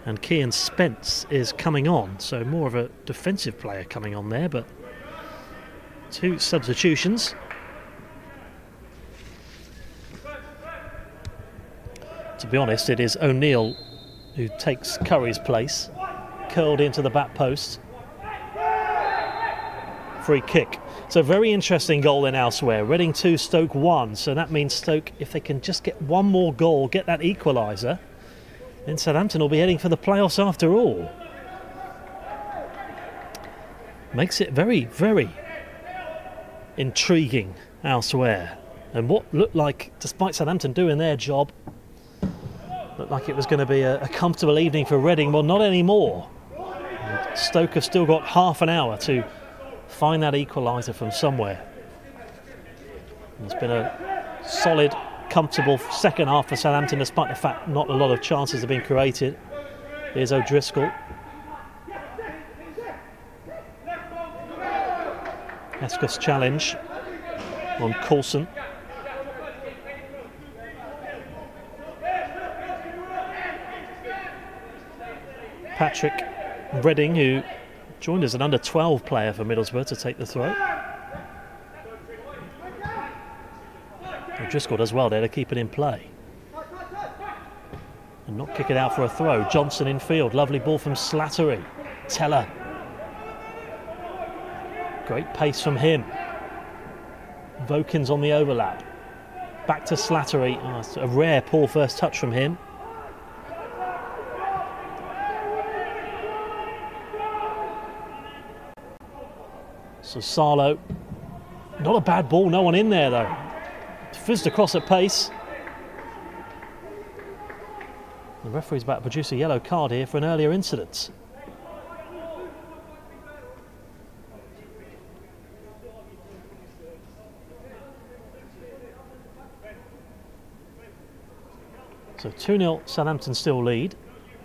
S1: And Cian Spence is coming on, so more of a defensive player coming on there, but 2 substitutions. To be honest, it is O'Neill who takes Curry's place, curled into the back post. Free kick. So very interesting goal then elsewhere. Reading 2, Stoke 1. So that means Stoke, if they can just get one more goal, get that equaliser, then Southampton will be heading for the playoffs after all. Makes it very, very intriguing elsewhere. And what looked like, despite Southampton doing their job, looked like it was going to be a comfortable evening for Reading. Well, not anymore. And Stoke have still got half an hour to find that equaliser from somewhere. It's been a solid, comfortable second half for Southampton, despite the fact not a lot of chances have been created. Here's O'Driscoll. Escus challenge on Coulson. Patrick Redding, who joined as an under-12 player for Middlesbrough, to take the throw. O'Driscoll does well there to keep it in play and not kick it out for a throw. Johnson in field, lovely ball from Slattery. Teller, great pace from him. Vokins on the overlap, back to Slattery. Oh, it's a rare poor first touch from him. So Sarlo, not a bad ball, no one in there though. Fizzed across at pace. The referee's about to produce a yellow card here for an earlier incident. So 2-0 Southampton still lead.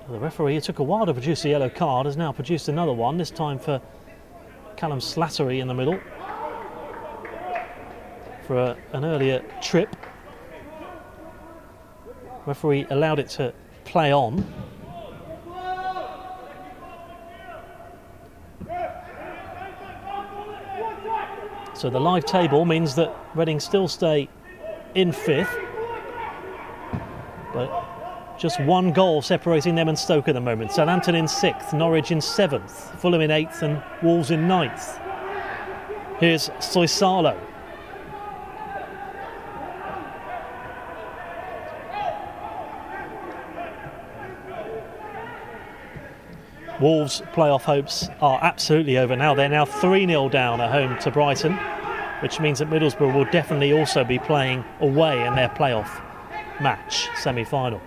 S1: The referee, it took a while to produce a yellow card, has now produced another one, this time for Callum Slattery in the middle for an earlier trip. Referee allowed it to play on. So the live table means that Reading still stay in 5th, but just 1 goal separating them and Stoke at the moment. Southampton in 6th, Norwich in 7th, Fulham in 8th and Wolves in 9th. Here's Soisalo. Wolves' playoff hopes are absolutely over now. They're now 3-0 down at home to Brighton, which means that Middlesbrough will definitely also be playing away in their playoff match, semi-final.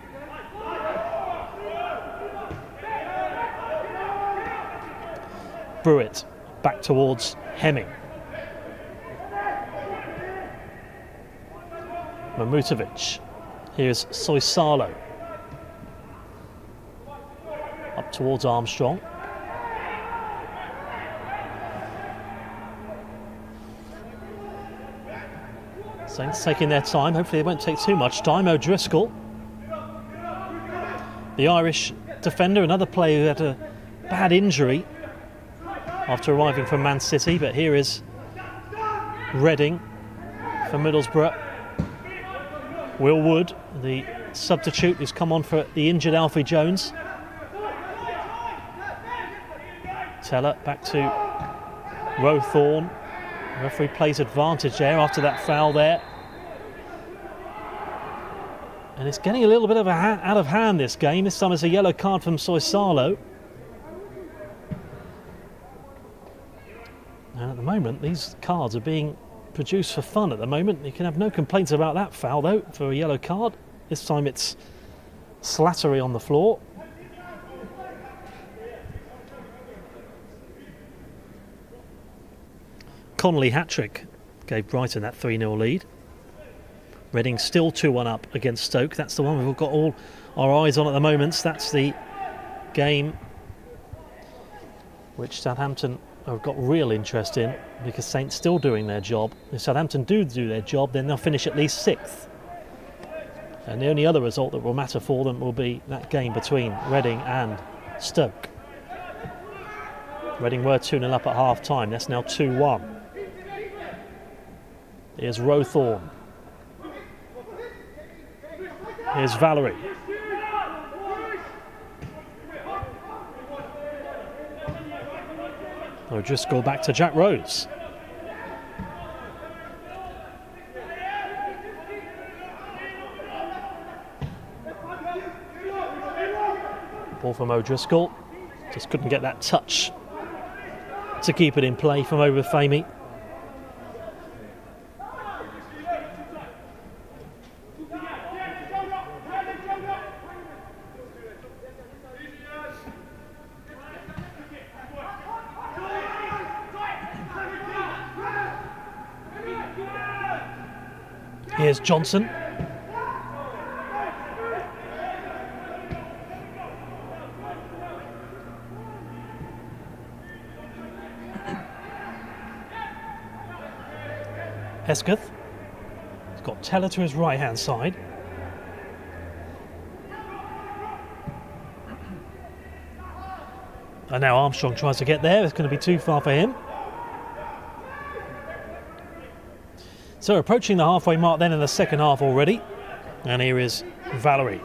S1: Brewitt back towards Hemming. Mamutovic. Here's Soisalo. Up towards Armstrong. Saints taking their time. Hopefully they won't take too much time. O'Driscoll. The Irish defender, another player who had a bad injury after arriving from Man City, but here is Reading for Middlesbrough. Will Wood, the substitute who's come on for the injured Alfie Jones. Teller back to Rowthorne. The referee plays advantage there after that foul there. And it's getting a little bit of out of hand, this game. This time it's a yellow card from Soisalo. And at the moment, these cards are being produced for fun at the moment. You can have no complaints about that foul, though, for a yellow card. This time it's Slattery on the floor. Connolly hat-trick gave Brighton that 3-0 lead. Reading still 2-1 up against Stoke. That's the one we've got all our eyes on at the moment. That's the game which Southampton have got real interest in, because Saints still doing their job. If Southampton do their job, then they'll finish at least 6th. And the only other result that will matter for them will be that game between Reading and Stoke. Reading were 2-0 up at half-time, that's now 2-1. Here's Rowthorne. Here's Valerie. O'Driscoll back to Jack Rose. Ball from O'Driscoll. Just couldn't get that touch to keep it in play from Obafemi. Here's Johnson. Hesketh. He's got Teller to his right-hand side. And now Armstrong tries to get there. It's going to be too far for him. So approaching the halfway mark then in the second half already. And here is Valerie.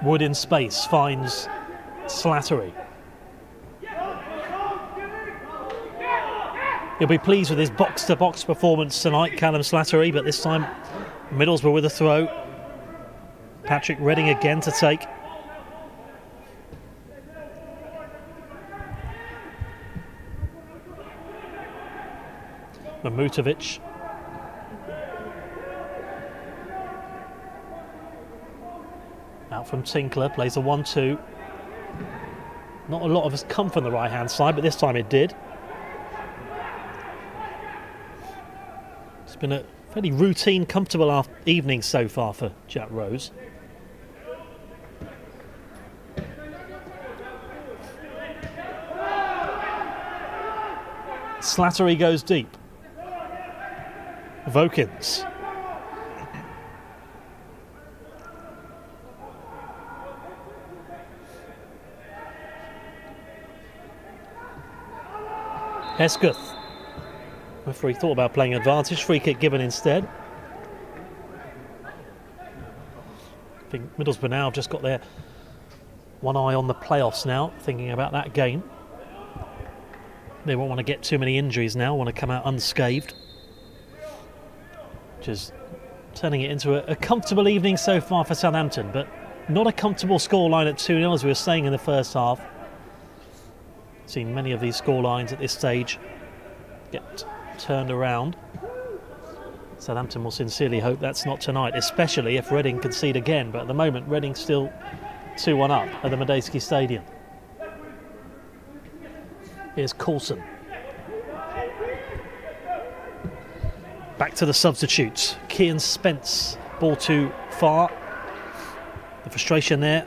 S1: Wood in space finds Slattery. He'll be pleased with his box-to-box performance tonight, Callum Slattery, but this time Middlesbrough with a throw. Patrick Redding again to take. Mamutovic. Out from Tinkler, plays a 1-2. Not a lot of us come from the right-hand side, but this time it did. It's been a fairly routine, comfortable evening so far for Jack Rose. Slattery goes deep. Vokins. Hesketh. Referee thought about playing advantage. Free kick given instead. I think Middlesbrough now have just got their one eye on the playoffs now, thinking about that game. They won't want to get too many injuries now, want to come out unscathed. Which is turning it into a comfortable evening so far for Southampton, but not a comfortable scoreline at 2-0 as we were saying in the first half. Seen many of these scorelines at this stage get turned around. Southampton will sincerely hope that's not tonight, especially if Reading concede again, but at the moment Reading still 2-1 up at the Medeski Stadium. Here's Coulson. Back to the substitutes. Kian Spence, ball too far. The frustration there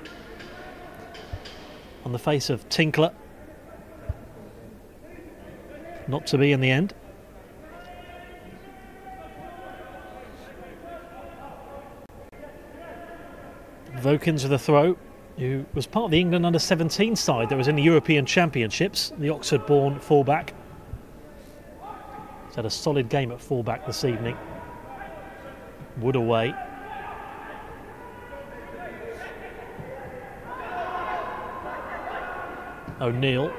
S1: on the face of Tinkler. Not to be in the end. Vokins with a throw, who was part of the England under-17 side that was in the European Championships, the Oxford-born fullback. He's had a solid game at fullback this evening. Wood away. O'Neill.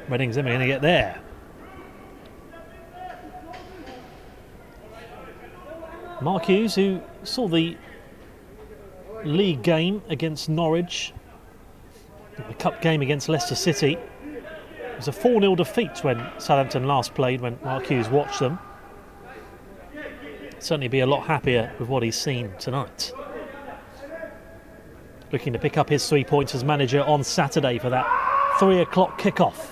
S1: Reading's never going to get there. Mark Hughes, who saw the league game against Norwich, the cup game against Leicester City. It was a 4-0 defeat when Southampton last played, when Mark Hughes watched them. Certainly be a lot happier with what he's seen tonight. Looking to pick up his 3 points as manager on Saturday for that 3 o'clock kickoff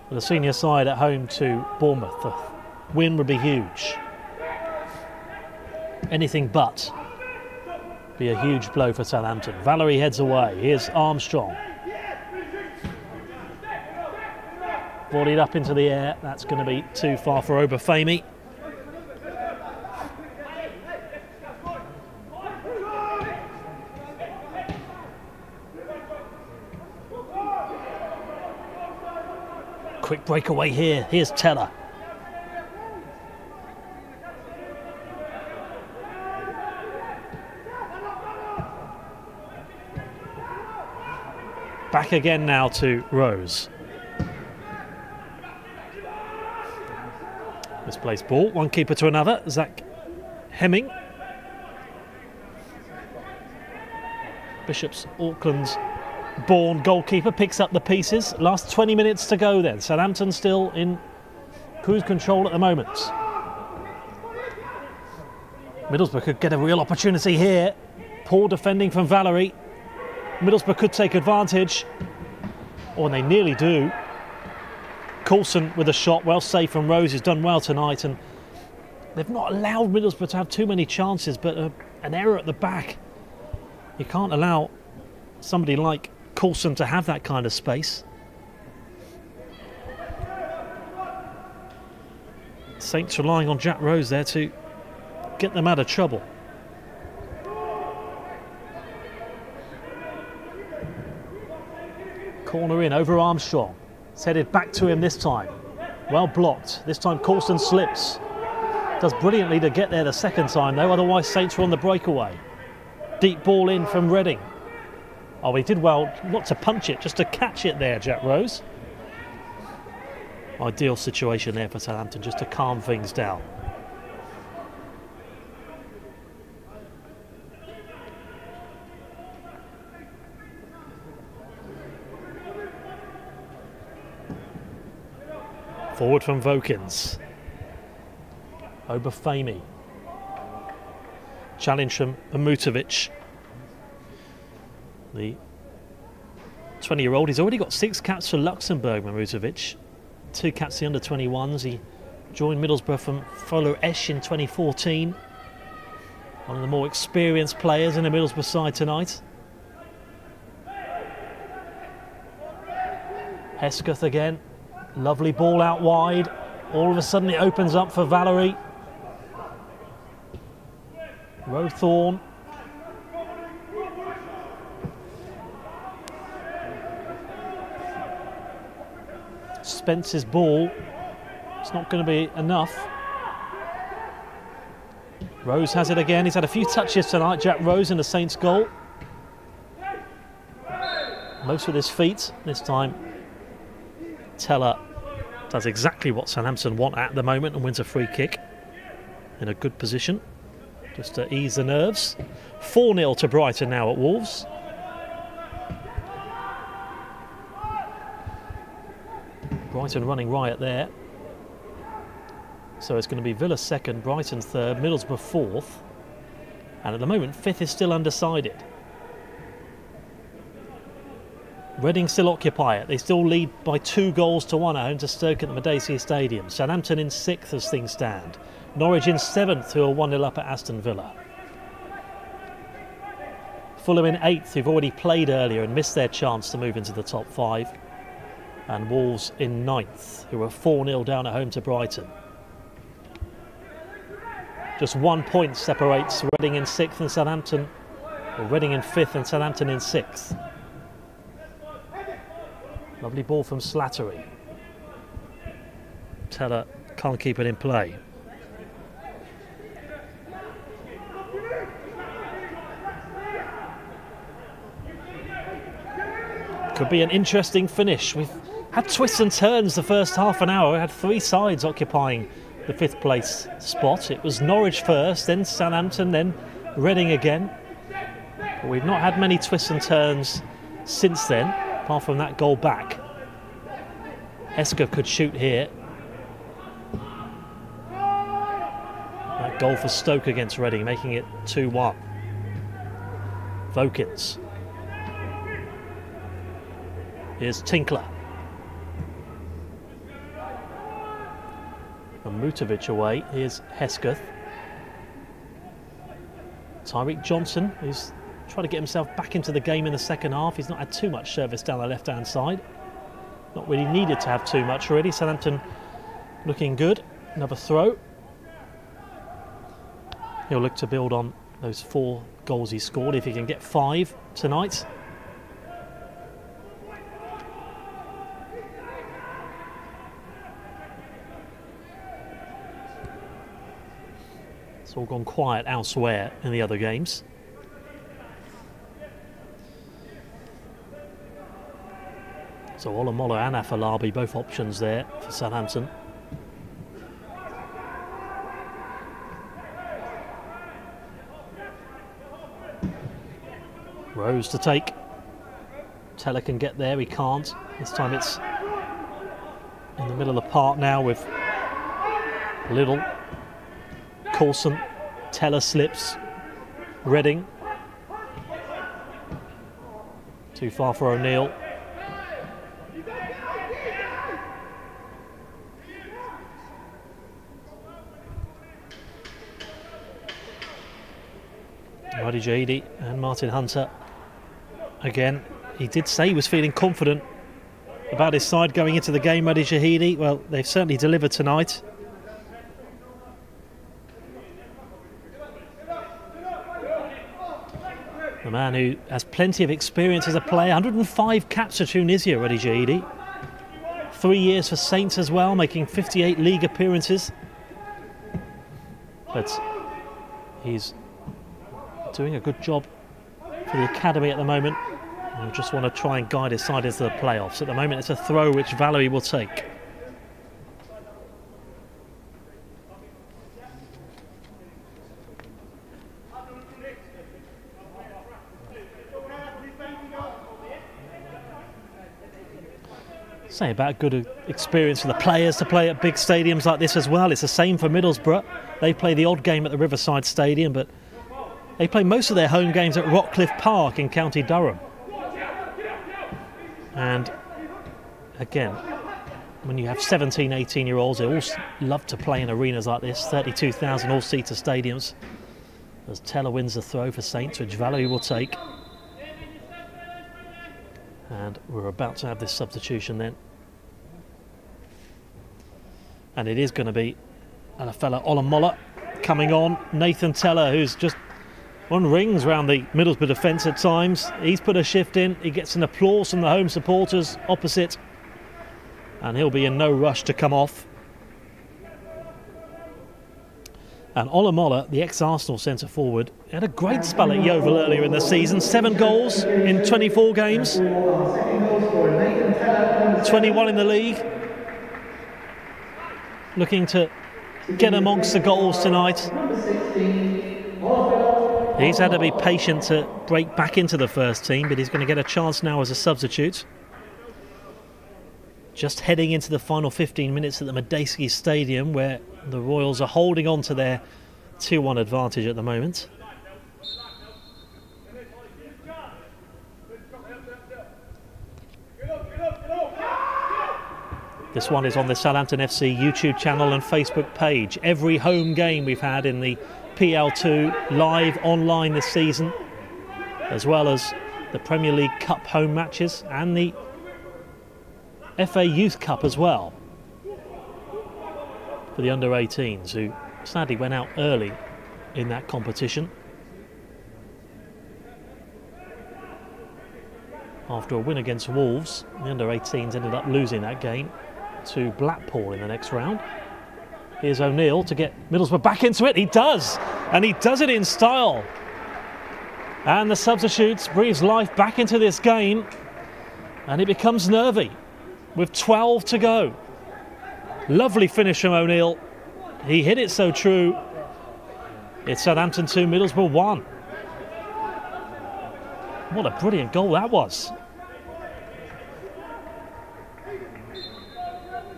S1: for the senior side at home to Bournemouth. The win would be huge. Anything but be a huge blow for Southampton. Valerie heads away. Here's Armstrong. Volleyed up into the air. That's going to be too far for Obafemi. Quick breakaway here. Here's Teller. Back again now to Rose. Misplaced ball, one keeper to another. Zach Hemming. Bishop's Auckland's born goalkeeper picks up the pieces. Last 20 minutes to go then. Southampton still in cruise control at the moment. Middlesbrough could get a real opportunity here. Poor defending from Valerie. Middlesbrough could take advantage. Oh, and they nearly do. Coulson with a shot, well saved from Rose, who's done well tonight, and they've not allowed Middlesbrough to have too many chances, but an error at the back. You can't allow somebody like Coulson to have that kind of space. Saints relying on Jack Rose there to get them out of trouble. Corner in over Armstrong. It's headed back to him this time. Well blocked. This time Coulson slips. Does brilliantly to get there the second time though, otherwise Saints were on the breakaway. Deep ball in from Reading. Oh, he did well not to punch it, just to catch it there, Jack Rose. Ideal situation there for Southampton, just to calm things down. Forward from Vokins. Obafemi. Challenge from Amutovic. The 20-year-old. He's already got 6 caps for Luxembourg, Amutovic. 2 caps the under-21s. He joined Middlesbrough from Follow Esch in 2014. One of the more experienced players in the Middlesbrough side tonight. Hesketh again. Lovely ball out wide. All of a sudden it opens up for Valerie. Rowthorne. Spence's ball. It's not going to be enough. Rose has it again. He's had a few touches tonight. Jack Rose in the Saints goal. Most with his feet. This time Teller does exactly what Southampton want at the moment and wins a free kick in a good position just to ease the nerves. 4-0 to Brighton now at Wolves. Brighton running riot there. So it's going to be Villa second, Brighton third, Middlesbrough fourth, and at the moment fifth is still undecided. Reading still occupy it. They still lead by 2-1 at home to Stoke at the Madacea Stadium. Southampton in 6th as things stand. Norwich in 7th, who are 1-0 up at Aston Villa. Fulham in 8th, who've already played earlier and missed their chance to move into the top 5. And Wolves in 9th, who are 4-0 down at home to Brighton. Just 1 point separates Reading in 6th and Southampton, or Reading in 5th and Southampton in 6th. Lovely ball from Slattery. Teller can't keep it in play. Could be an interesting finish. We've had twists and turns the first half an hour. We had 3 sides occupying the 5th place spot. It was Norwich first, then Southampton, then Reading again. But we've not had many twists and turns since then, apart from that goal back. Hesketh could shoot here. That goal for Stoke against Reading, making it 2-1. Vokins. Here's Tinkler. And Mutovic away. Here's Hesketh. Tyreek Johnson, who's trying to get himself back into the game in the second half. He's not had too much service down the left-hand side. Not really needed to have too much already. Southampton looking good. Another throw. He'll look to build on those 4 goals he scored if he can get 5 tonight. It's all gone quiet elsewhere in the other games. So Olamola and Afolabi, both options there for Southampton. Rose to take. Teller can get there, he can't. This time it's in the middle of the park now with Little, Coulson, Teller slips, Redding. Too far for O'Neill. Roddy Jady and Martin Hunter. Again, he did say he was feeling confident about his side going into the game, Roddy Shahidi. Well, they've certainly delivered tonight. The man who has plenty of experience as a player, 105 caps for Tunisia, Roddy Jahidi. 3 years for Saints as well, making 58 league appearances. But he's doing a good job for the academy at the moment. I just want to try and guide his side into the playoffs. At the moment it's a throw which Valerie will take. Say about good experience for the players to play at big stadiums like this as well. It's the same for Middlesbrough. They play the odd game at the Riverside Stadium, but they play most of their home games at Rockcliffe Park in County Durham. And again, when you have 17, 18-year-olds, they all love to play in arenas like this, 32,000 all-seater stadiums. As Teller wins the throw for Saints, which Valerie will take. And we're about to have this substitution then. And it is going to be a fella Olamola coming on. Nathan Teller, who's just on rings around the Middlesbrough defence at times. He's put a shift in. He gets an applause from the home supporters opposite. And he'll be in no rush to come off. And Olamola, the ex-Arsenal centre-forward, had a great spell at Yeovil earlier in the season. 7 goals in 24 games. 21 in the league. Looking to get amongst the goals tonight. He's had to be patient to break back into the first team, but he's going to get a chance now as a substitute. Just heading into the final 15 minutes at the Medeski Stadium, where the Royals are holding on to their 2-1 advantage at the moment. This one is on the Southampton FC YouTube channel and Facebook page. Every home game we've had in the PL2 live online this season, as well as the Premier League Cup home matches and the FA Youth Cup as well for the under-18s, who sadly went out early in that competition after a win against Wolves. The under-18s ended up losing that game to Blackpool in the next round. Here's O'Neill to get Middlesbrough back into it. He does, and he does it in style. And the substitutes breathes life back into this game, and it becomes nervy with 12 to go. Lovely finish from O'Neill. He hit it so true. It's Southampton 2, Middlesbrough 1. What a brilliant goal that was.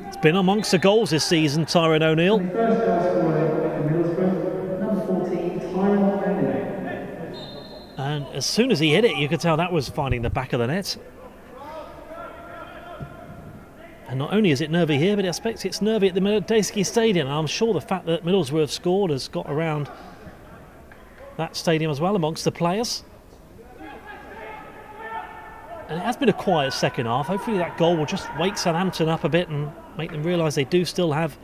S1: It's been amongst the goals this season, Tyrone O'Neill.
S2: First goal scorer for Middlesbrough, number 14, Tyrone O'Neill.
S1: And as soon as he hit it, you could tell that was finding the back of the net. And not only is it nervy here, but I expect it's nervy at the Middlesbrough Stadium. And I'm sure the fact that Middlesbrough have scored has got around that stadium as well amongst the players. And it has been a quiet second half. Hopefully that goal will just wake Southampton up a bit and make them realise they do still have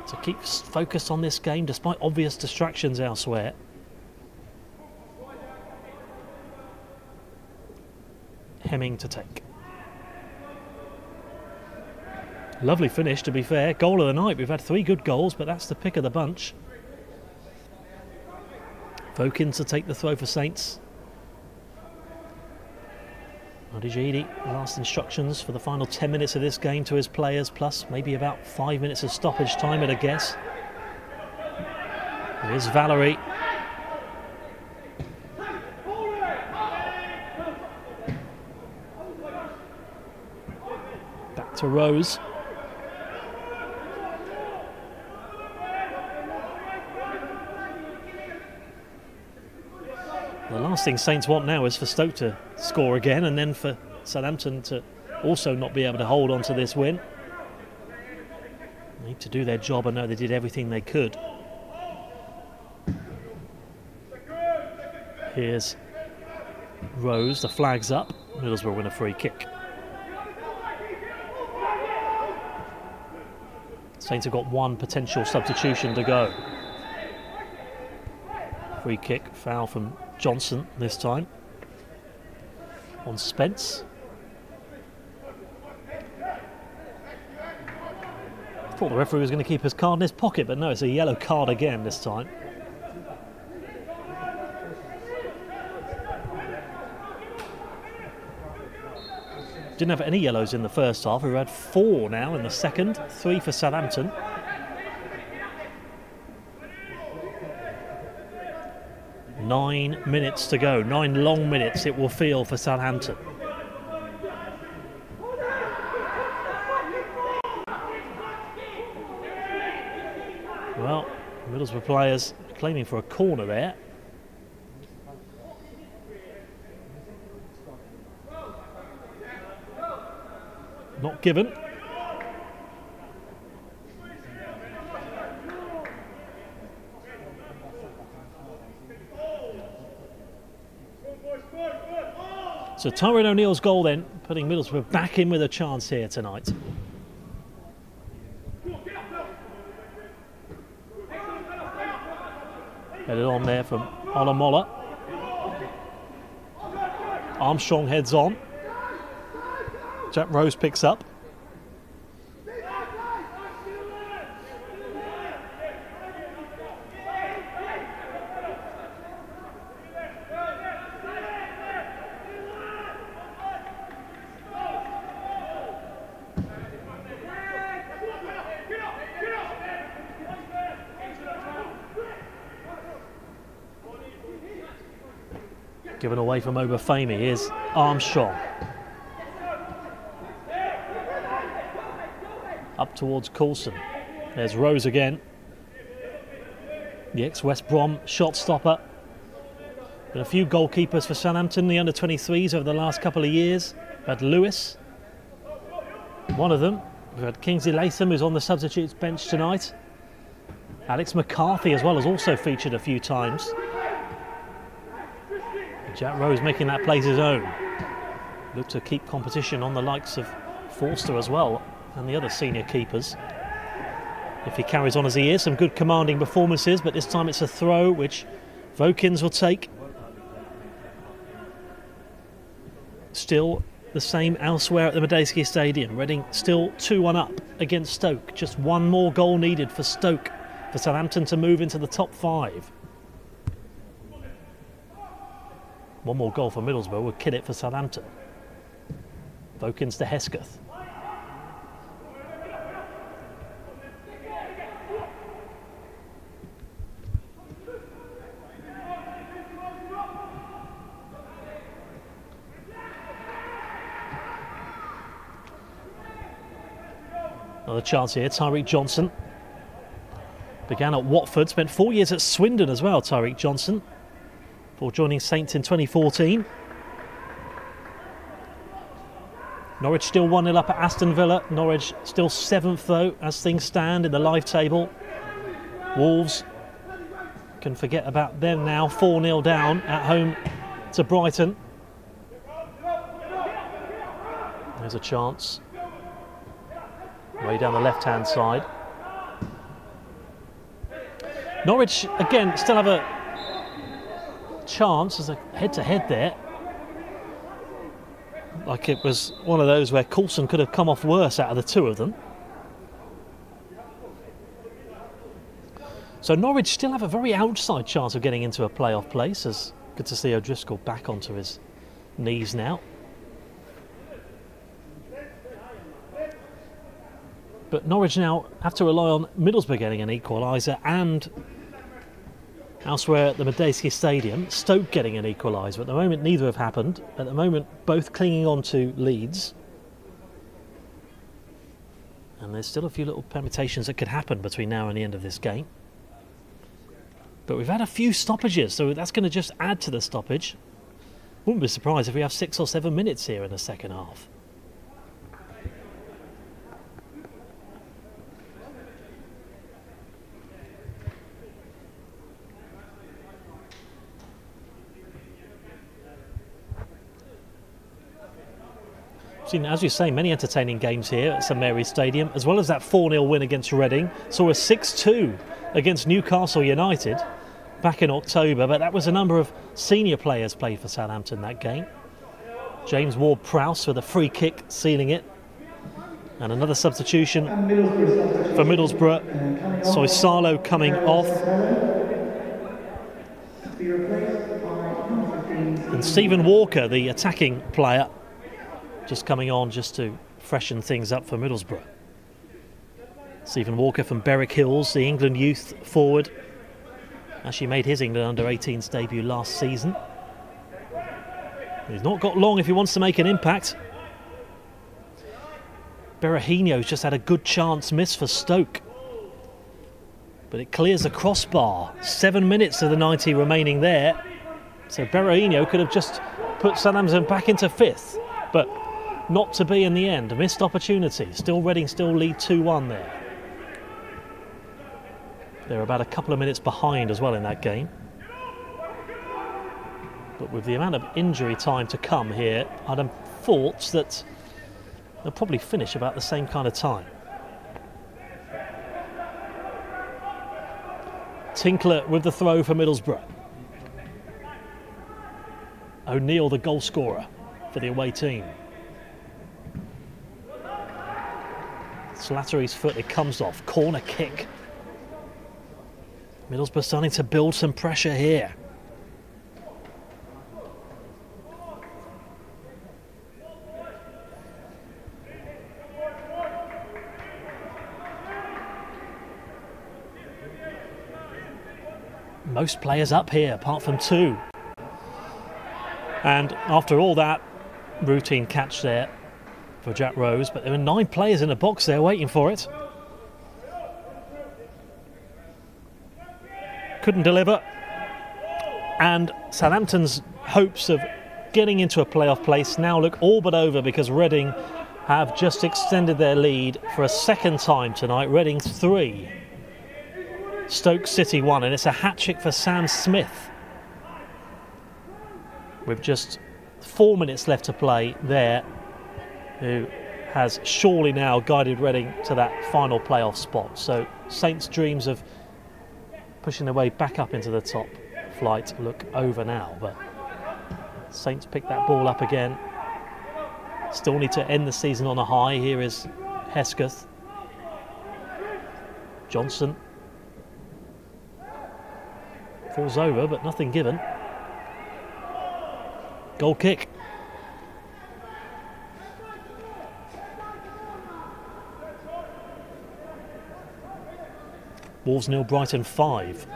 S1: to keep focused on this game despite obvious distractions elsewhere. Hemming to take. Lovely finish, to be fair. Goal of the night. We've had 3 good goals, but that's the pick of the bunch. Vokins to take the throw for Saints. Adijidi, last instructions for the final 10 minutes of this game to his players, plus maybe about 5 minutes of stoppage time at a guess. Here's Valerie. Back to Rose. The last thing Saints want now is for Stoke to score again, and then for Southampton to also not be able to hold on to this win. They need to do their job. I know they did everything they could. Here's Rose, the flag's up. Middlesbrough win a free kick. Saints have got 1 potential substitution to go. Free kick, foul from Johnson this time on Spence. I thought the referee was going to keep his card in his pocket, but no, it's a yellow card again this time. Didn't have any yellows in the first half. We've had 4 now in the second, 3 for Southampton. Nine minutes to go, 9 long minutes it will feel for Southampton. Well, Middlesbrough players claiming for a corner there. Not given. So Tyrone O'Neill's goal then, putting Middlesbrough back in with a chance here tonight. Headed on there from Olamola. Armstrong heads on. Jack Rose picks up. Given away from Obafemi. Here's Armstrong. Up towards Coulson. There's Rose again. The ex-West Brom shot stopper. Been a few goalkeepers for Southampton, the under-23s over the last couple of years. We've had Lewis, one of them. We've had Kingsley Latham, who's on the substitutes bench tonight. Alex McCarthy as well has also featured a few times. Jack Rose making that place his own. Look to keep competition on the likes of Forster as well and the other senior keepers. If he carries on as he is, some good commanding performances, but this time it's a throw which Vokins will take. Still the same elsewhere at the Middlesbrough Stadium. Reading still 2-1 up against Stoke. Just 1 more goal needed for Stoke for Southampton to move into the top 5. 1 more goal for Middlesbrough would kill it for Southampton. Vokins to Hesketh. Another chance here, Tyreek Johnson. Began at Watford, spent 4 years at Swindon as well, Tyreek Johnson, before joining Saints in 2014. Norwich still 1-0 up at Aston Villa. Norwich still 7th though as things stand in the live table. Wolves can forget about them now, 4-0 down at home to Brighton. There's a chance. Way down the left-hand side. Norwich, again, still have a chance as a head-to-head there. Like it was one of those where Coulson could have come off worse out of the two of them. So Norwich still have a very outside chance of getting into a playoff place. As good to see O'Driscoll back onto his knees now. But Norwich now have to rely on Middlesbrough getting an equaliser and elsewhere at the Medeski Stadium, Stoke getting an equaliser. At the moment, neither have happened. At the moment, both clinging on to leads. And there's still a few little permutations that could happen between now and the end of this game. But we've had a few stoppages, so that's going to just add to the stoppage. Wouldn't be surprised if we have 6 or 7 minutes here in the second half. Seen, as you say, many entertaining games here at St Mary's Stadium, as well as that 4-0 win against Reading. Saw a 6-2 against Newcastle United back in October, but that was a number of senior players played for Southampton that game. James Ward-Prowse with a free kick sealing it, and another substitution for Middlesbrough. Soisalo coming off, and Stephen Walker, the attacking player, just coming on just to freshen things up for Middlesbrough. Stephen Walker from Berwick Hills, the England youth forward. Actually made his England under-18s debut last season. He's not got long if he wants to make an impact. Berahino's just had a good chance miss for Stoke. But it clears the crossbar. 7 minutes of the 90 remaining there. So Berahino could have just put Southampton back into 5th. But not to be in the end. A missed opportunity. Reading still lead 2-1 there. They're about a couple of minutes behind as well in that game. But with the amount of injury time to come here, I'd have thought that they'll probably finish about the same kind of time. Tinkler with the throw for Middlesbrough. O'Neill the goal scorer for the away team. Slattery's foot, it comes off. Corner kick. Middlesbrough starting to build some pressure here. Most players up here, apart from 2. And after all that routine catch there for Jack Rose, but there were 9 players in the box there waiting for it. Couldn't deliver, and Southampton's hopes of getting into a playoff place now look all but over, because Reading have just extended their lead for a second time tonight. Reading 3, Stoke City 1, and it's a hat-trick for Sam Smith with just 4 minutes left to play there, who has surely now guided Reading to that final playoff spot. So Saints' dreams of pushing their way back up into the top flight look over now, but Saints pick that ball up again. Still need to end the season on a high. Here is Hesketh. Johnson falls over, but nothing given. Goal kick. Wolves 0, Brighton 5.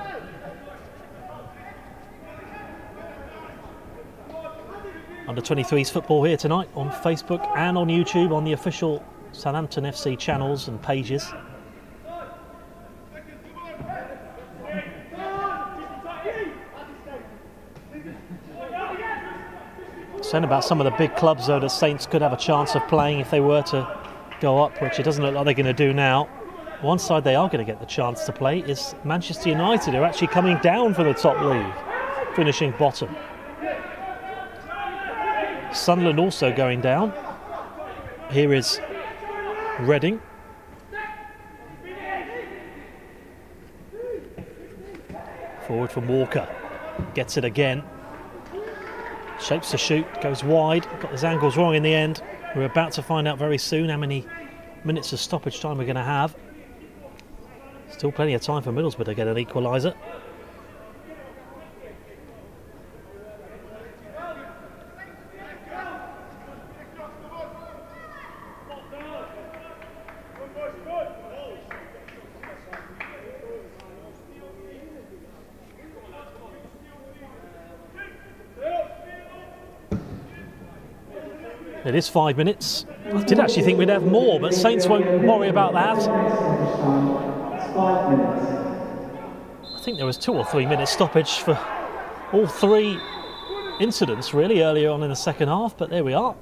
S1: Under 23s football here tonight on Facebook and on YouTube on the official Southampton FC channels and pages. Saying about some of the big clubs though that Saints could have a chance of playing if they were to go up, which it doesn't look like they're going to do now. One side they are going to get the chance to play is Manchester United, who are actually coming down from the top league, finishing bottom. Sunderland also going down. Here is Reading. Forward from Walker. Gets it again. Shapes the shoot, goes wide. Got his angles wrong in the end. We're about to find out very soon how many minutes of stoppage time we're going to have. Still plenty of time for Middlesbrough to get an equaliser. It is 5 minutes. I did actually think we'd have more, but Saints won't worry about that. I think there was 2 or 3 minutes stoppage for all 3 incidents really earlier on in the second half, but there we are.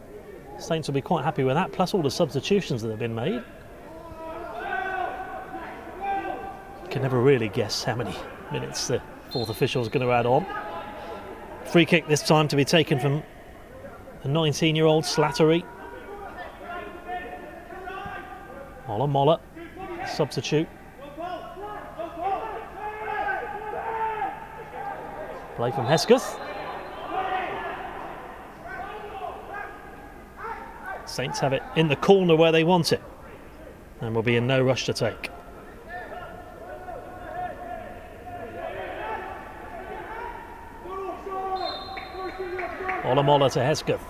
S1: Saints will be quite happy with that, plus all the substitutions that have been made. You can never really guess how many minutes the fourth official is going to add on. Free kick this time to be taken from the 19-year-old Slattery. Mola, substitute. Play from Hesketh. Saints have it in the corner where they want it, and will be in no rush to take. Mola to Hesketh.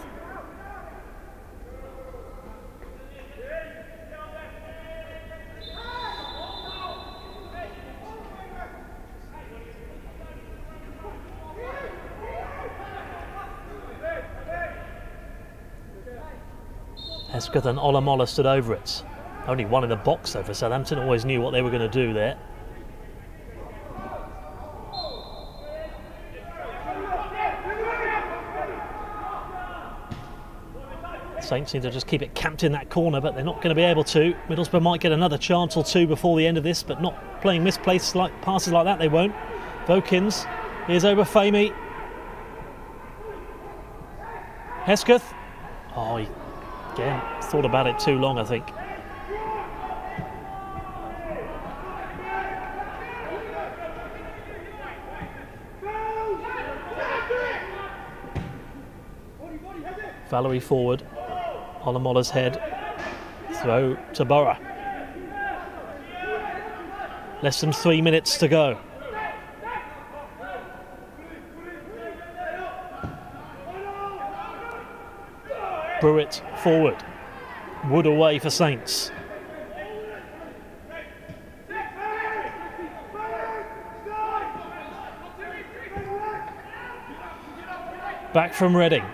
S1: Hesketh and Olamola stood over it. Only one in the box though for Southampton. Always knew what they were going to do there. Saints seem to just keep it camped in that corner, but they're not going to be able to. Middlesbrough might get another chance or 2 before the end of this, but not playing misplaced like passes like that, they won't. Vokins, here's over Fahmy. Hesketh. Oh, he again thought about it too long, I think. Valerie forward. Olamola's head. Throw to Borough. Less than 3 minutes to go. Brewitt forward. Wood away for Saints. Back from Reading.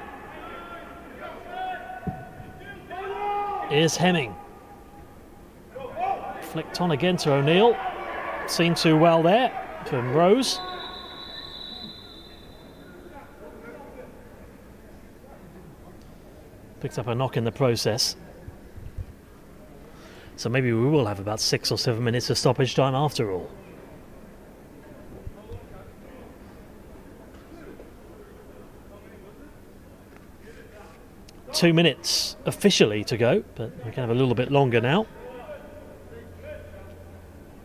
S1: Here's Hemming. Flicked on again to O'Neill. Seen too well there from Rose. Picked up a knock in the process. So maybe we will have about 6 or 7 minutes of stoppage time after all. Two minutes officially to go, but we can have a little bit longer now.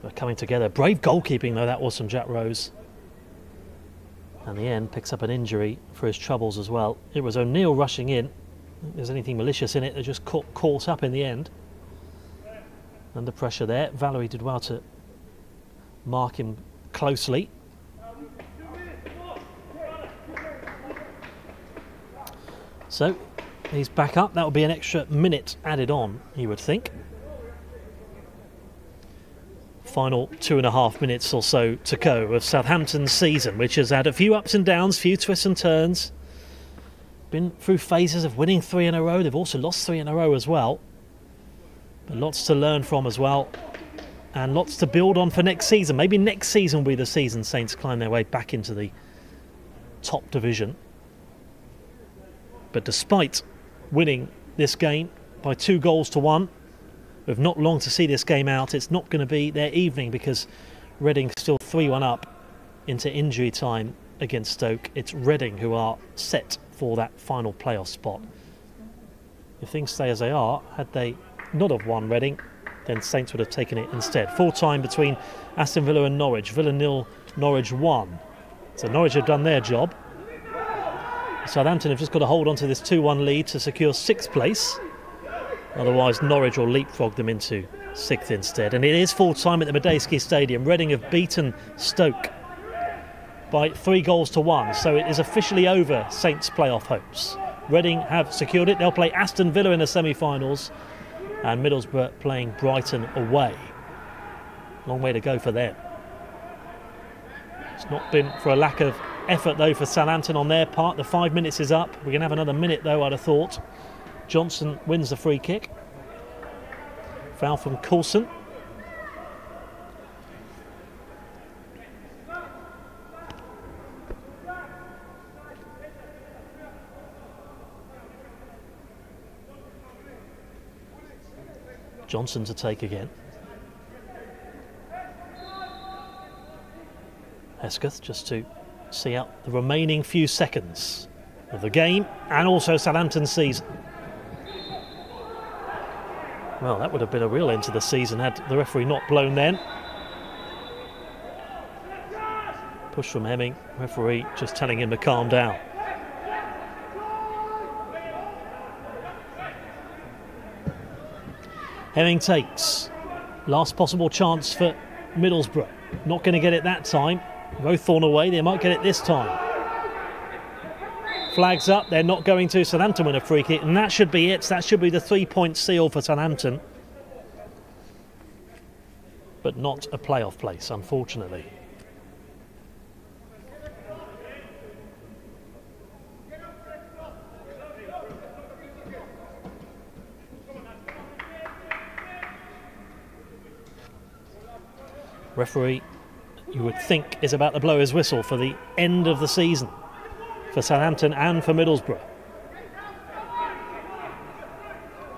S1: They're coming together. Brave goalkeeping though that was from Jack Rose. And the end picks up an injury for his troubles as well. It was O'Neill rushing in. If there's anything malicious in it, they just caught up in the end. Under pressure there. Valerie did well to mark him closely. So he's back up. That will be an extra minute added on, you would think. Final 2.5 minutes or so to go of Southampton's season, which has had a few ups and downs, few twists and turns. Been through phases of winning 3 in a row. They've also lost 3 in a row as well. But lots to learn from as well. And lots to build on for next season. Maybe next season will be the season Saints climb their way back into the top division. But despite winning this game by 2-1, with not long to see this game out, it's not going to be their evening because Reading still 3-1 up into injury time against Stoke. It's Reading who are set for that final playoff spot. If things stay as they are, had they not have won Reading, then Saints would have taken it instead. Full time between Aston Villa and Norwich. Villa 0, Norwich 1. So Norwich have done their job. Southampton have just got to hold on to this 2-1 lead to secure 6th place. Otherwise Norwich will leapfrog them into 6th instead. And it is full time at the Medeski Stadium. Reading have beaten Stoke by 3-1. So it is officially over Saints' playoff hopes. Reading have secured it. They'll play Aston Villa in the semi-finals. And Middlesbrough playing Brighton away. Long way to go for them. It's not been for a lack of effort though for Southampton on their part. The 5 minutes is up. We're going to have another minute though, I'd have thought. Johnson wins the free kick. Foul from Coulson. Johnson to take again. Hesketh just to see out the remaining few seconds of the game and also Southampton's season. Well, that would have been a real end to the season had the referee not blown then. Push from Hemming, referee just telling him to calm down. Hemming takes. Last possible chance for Middlesbrough. Not going to get it that time. Rowthorne away, they might get it this time. Flags up, they're not going to. Southampton win a free kick, and that should be it. That should be the 3-point seal for Southampton. But not a playoff place, unfortunately. Referee, you would think, is about to blow his whistle for the end of the season for Southampton and for Middlesbrough.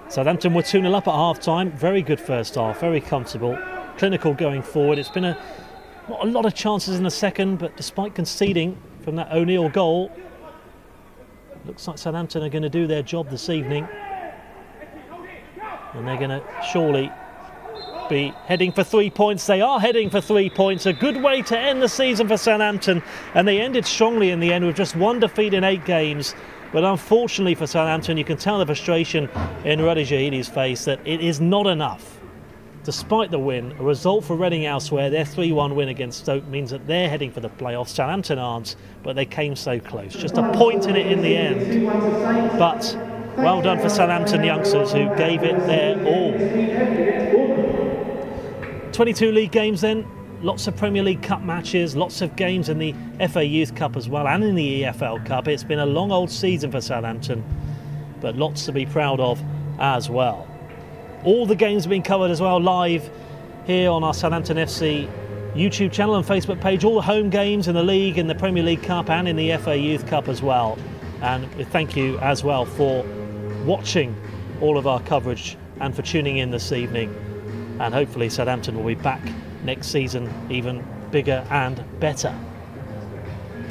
S1: Southampton were 2-0 up at half-time. Very good first half, very comfortable, clinical going forward. It's been not a lot of chances in the second, but despite conceding from that O'Neill goal, looks like Southampton are going to do their job this evening. And they're going to surely be heading for 3 points. They are heading for 3 points. A good way to end the season for Southampton, and they ended strongly in the end with just 1 defeat in 8 games. But unfortunately for Southampton, you can tell the frustration in Ruddy Jahidi's face that it is not enough. Despite the win, a result for Reading elsewhere, their 3-1 win against Stoke means that they're heading for the playoffs. Southampton aren't, but they came so close. Just a point in it in the end. But well done for Southampton youngsters who gave it their all. 22 league games then, lots of Premier League Cup matches, lots of games in the FA Youth Cup as well and in the EFL Cup. It's been a long old season for Southampton, but lots to be proud of as well. All the games have been covered as well live here on our Southampton FC YouTube channel and Facebook page. All the home games in the league, in the Premier League Cup and in the FA Youth Cup as well. And we thank you as well for watching all of our coverage and for tuning in this evening. And hopefully Southampton will be back next season even bigger and better.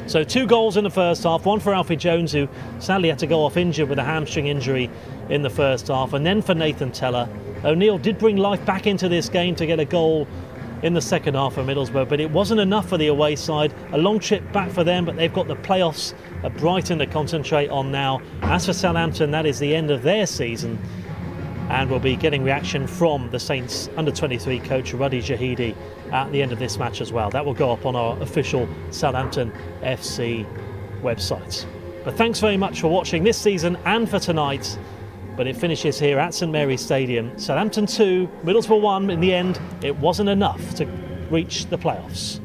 S1: So 2 goals in the first half, one for Alfie Jones, who sadly had to go off injured with a hamstring injury in the first half, and then for Nathan Teller. O'Neill did bring life back into this game to get a goal in the second half for Middlesbrough, but it wasn't enough for the away side. A long trip back for them, but they've got the playoffs at Brighton to concentrate on now. As for Southampton, that is the end of their season. And we'll be getting reaction from the Saints under-23 coach Ruddy Jahidi at the end of this match as well. That will go up on our official Southampton FC website. But thanks very much for watching this season and for tonight. But it finishes here at St Mary's Stadium. Southampton 2, Middlesbrough 1 in the end. It wasn't enough to reach the playoffs.